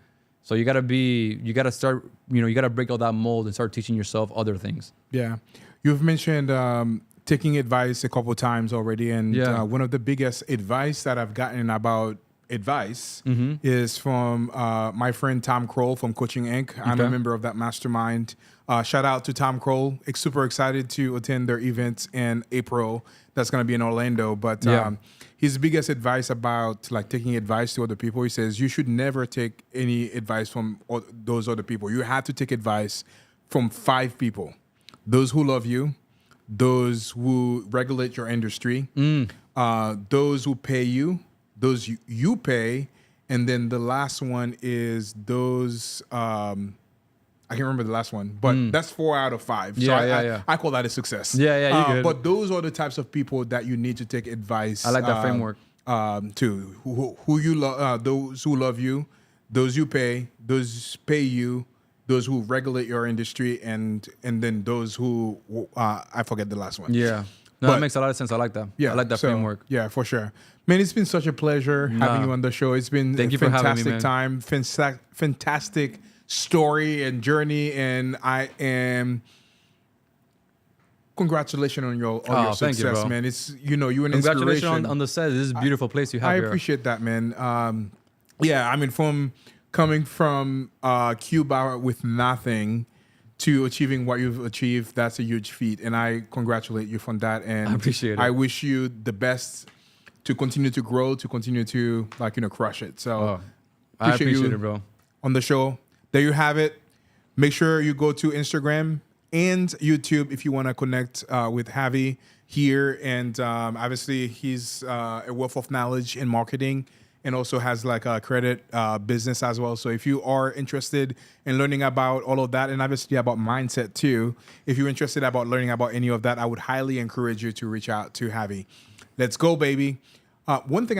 So you gotta start, you gotta break all that mold and start teaching yourself other things. Yeah. You've mentioned taking advice a couple of times already. And one of the biggest advice that I've gotten about advice is from my friend Tom Kroll from Coaching Inc. I'm a member of that mastermind. Shout out to Tom Kroll. Super excited to attend their event in April. That's going to be in Orlando. But his biggest advice about like taking advice to other people, he says you should never take any advice from those other people. You have to take advice from 5 people. Those who love you, those who regulate your industry, those who pay you, those you pay, and then the last one is those I can't remember the last one, but that's 4 out of 5. So I call that a success. Yeah, you good. But those are the types of people that you need to take advice. I like that framework. To who you love, those who love you, those you pay, those pay you, those who regulate your industry, and then those who I forget the last one. Yeah. No, that makes a lot of sense. I like that. Yeah, I like that framework. Yeah, for sure. Man, it's been such a pleasure having you on the show. It's been Thank a you for having me, fantastic man. time, fantastic story and journey, and I am congratulations on your thank success, you, bro. man. It's you're an Congratulations inspiration. on the set. This is a beautiful place you have I here. appreciate that, man. Yeah, I mean, coming from Cuba with nothing to achieving what you've achieved, that's a huge feat, and I congratulate you from that. And I appreciate it. I wish you the best to continue to grow, to continue to crush it. So I appreciate you it, bro. on the show. There you have it. Make sure you go to Instagram and YouTube if you want to connect with Javi here. And obviously, he's a wealth of knowledge in marketing and also has like a credit business as well. So if you are interested in learning about all of that and obviously about mindset too, if you're interested about learning about any of that, I would highly encourage you to reach out to Javi. Let's go, baby. One thing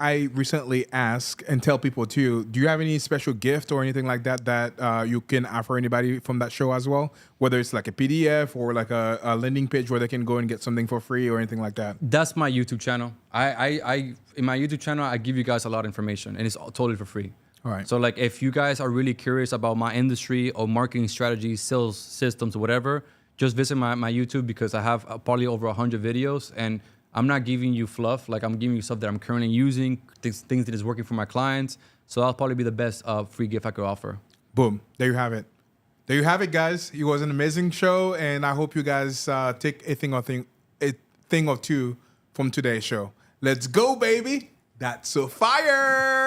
I recently ask and tell people too, do you have any special gift or anything like that you can offer anybody from that show as well? Whether it's like a PDF or like a landing page where they can go and get something for free or anything like that? That's my YouTube channel. I in my YouTube channel, I give you guys a lot of information and it's totally for free. All right. So like if you guys are really curious about my industry or marketing strategies, sales systems, whatever, just visit my YouTube because I have probably over 100 videos and I'm not giving you fluff. Like I'm giving you stuff that I'm currently using, things that is working for my clients. So that'll probably be the best free gift I could offer. Boom. There you have it. There you have it, guys. It was an amazing show, and I hope you guys take a thing or two from today's show. Let's go, baby. That's so fire.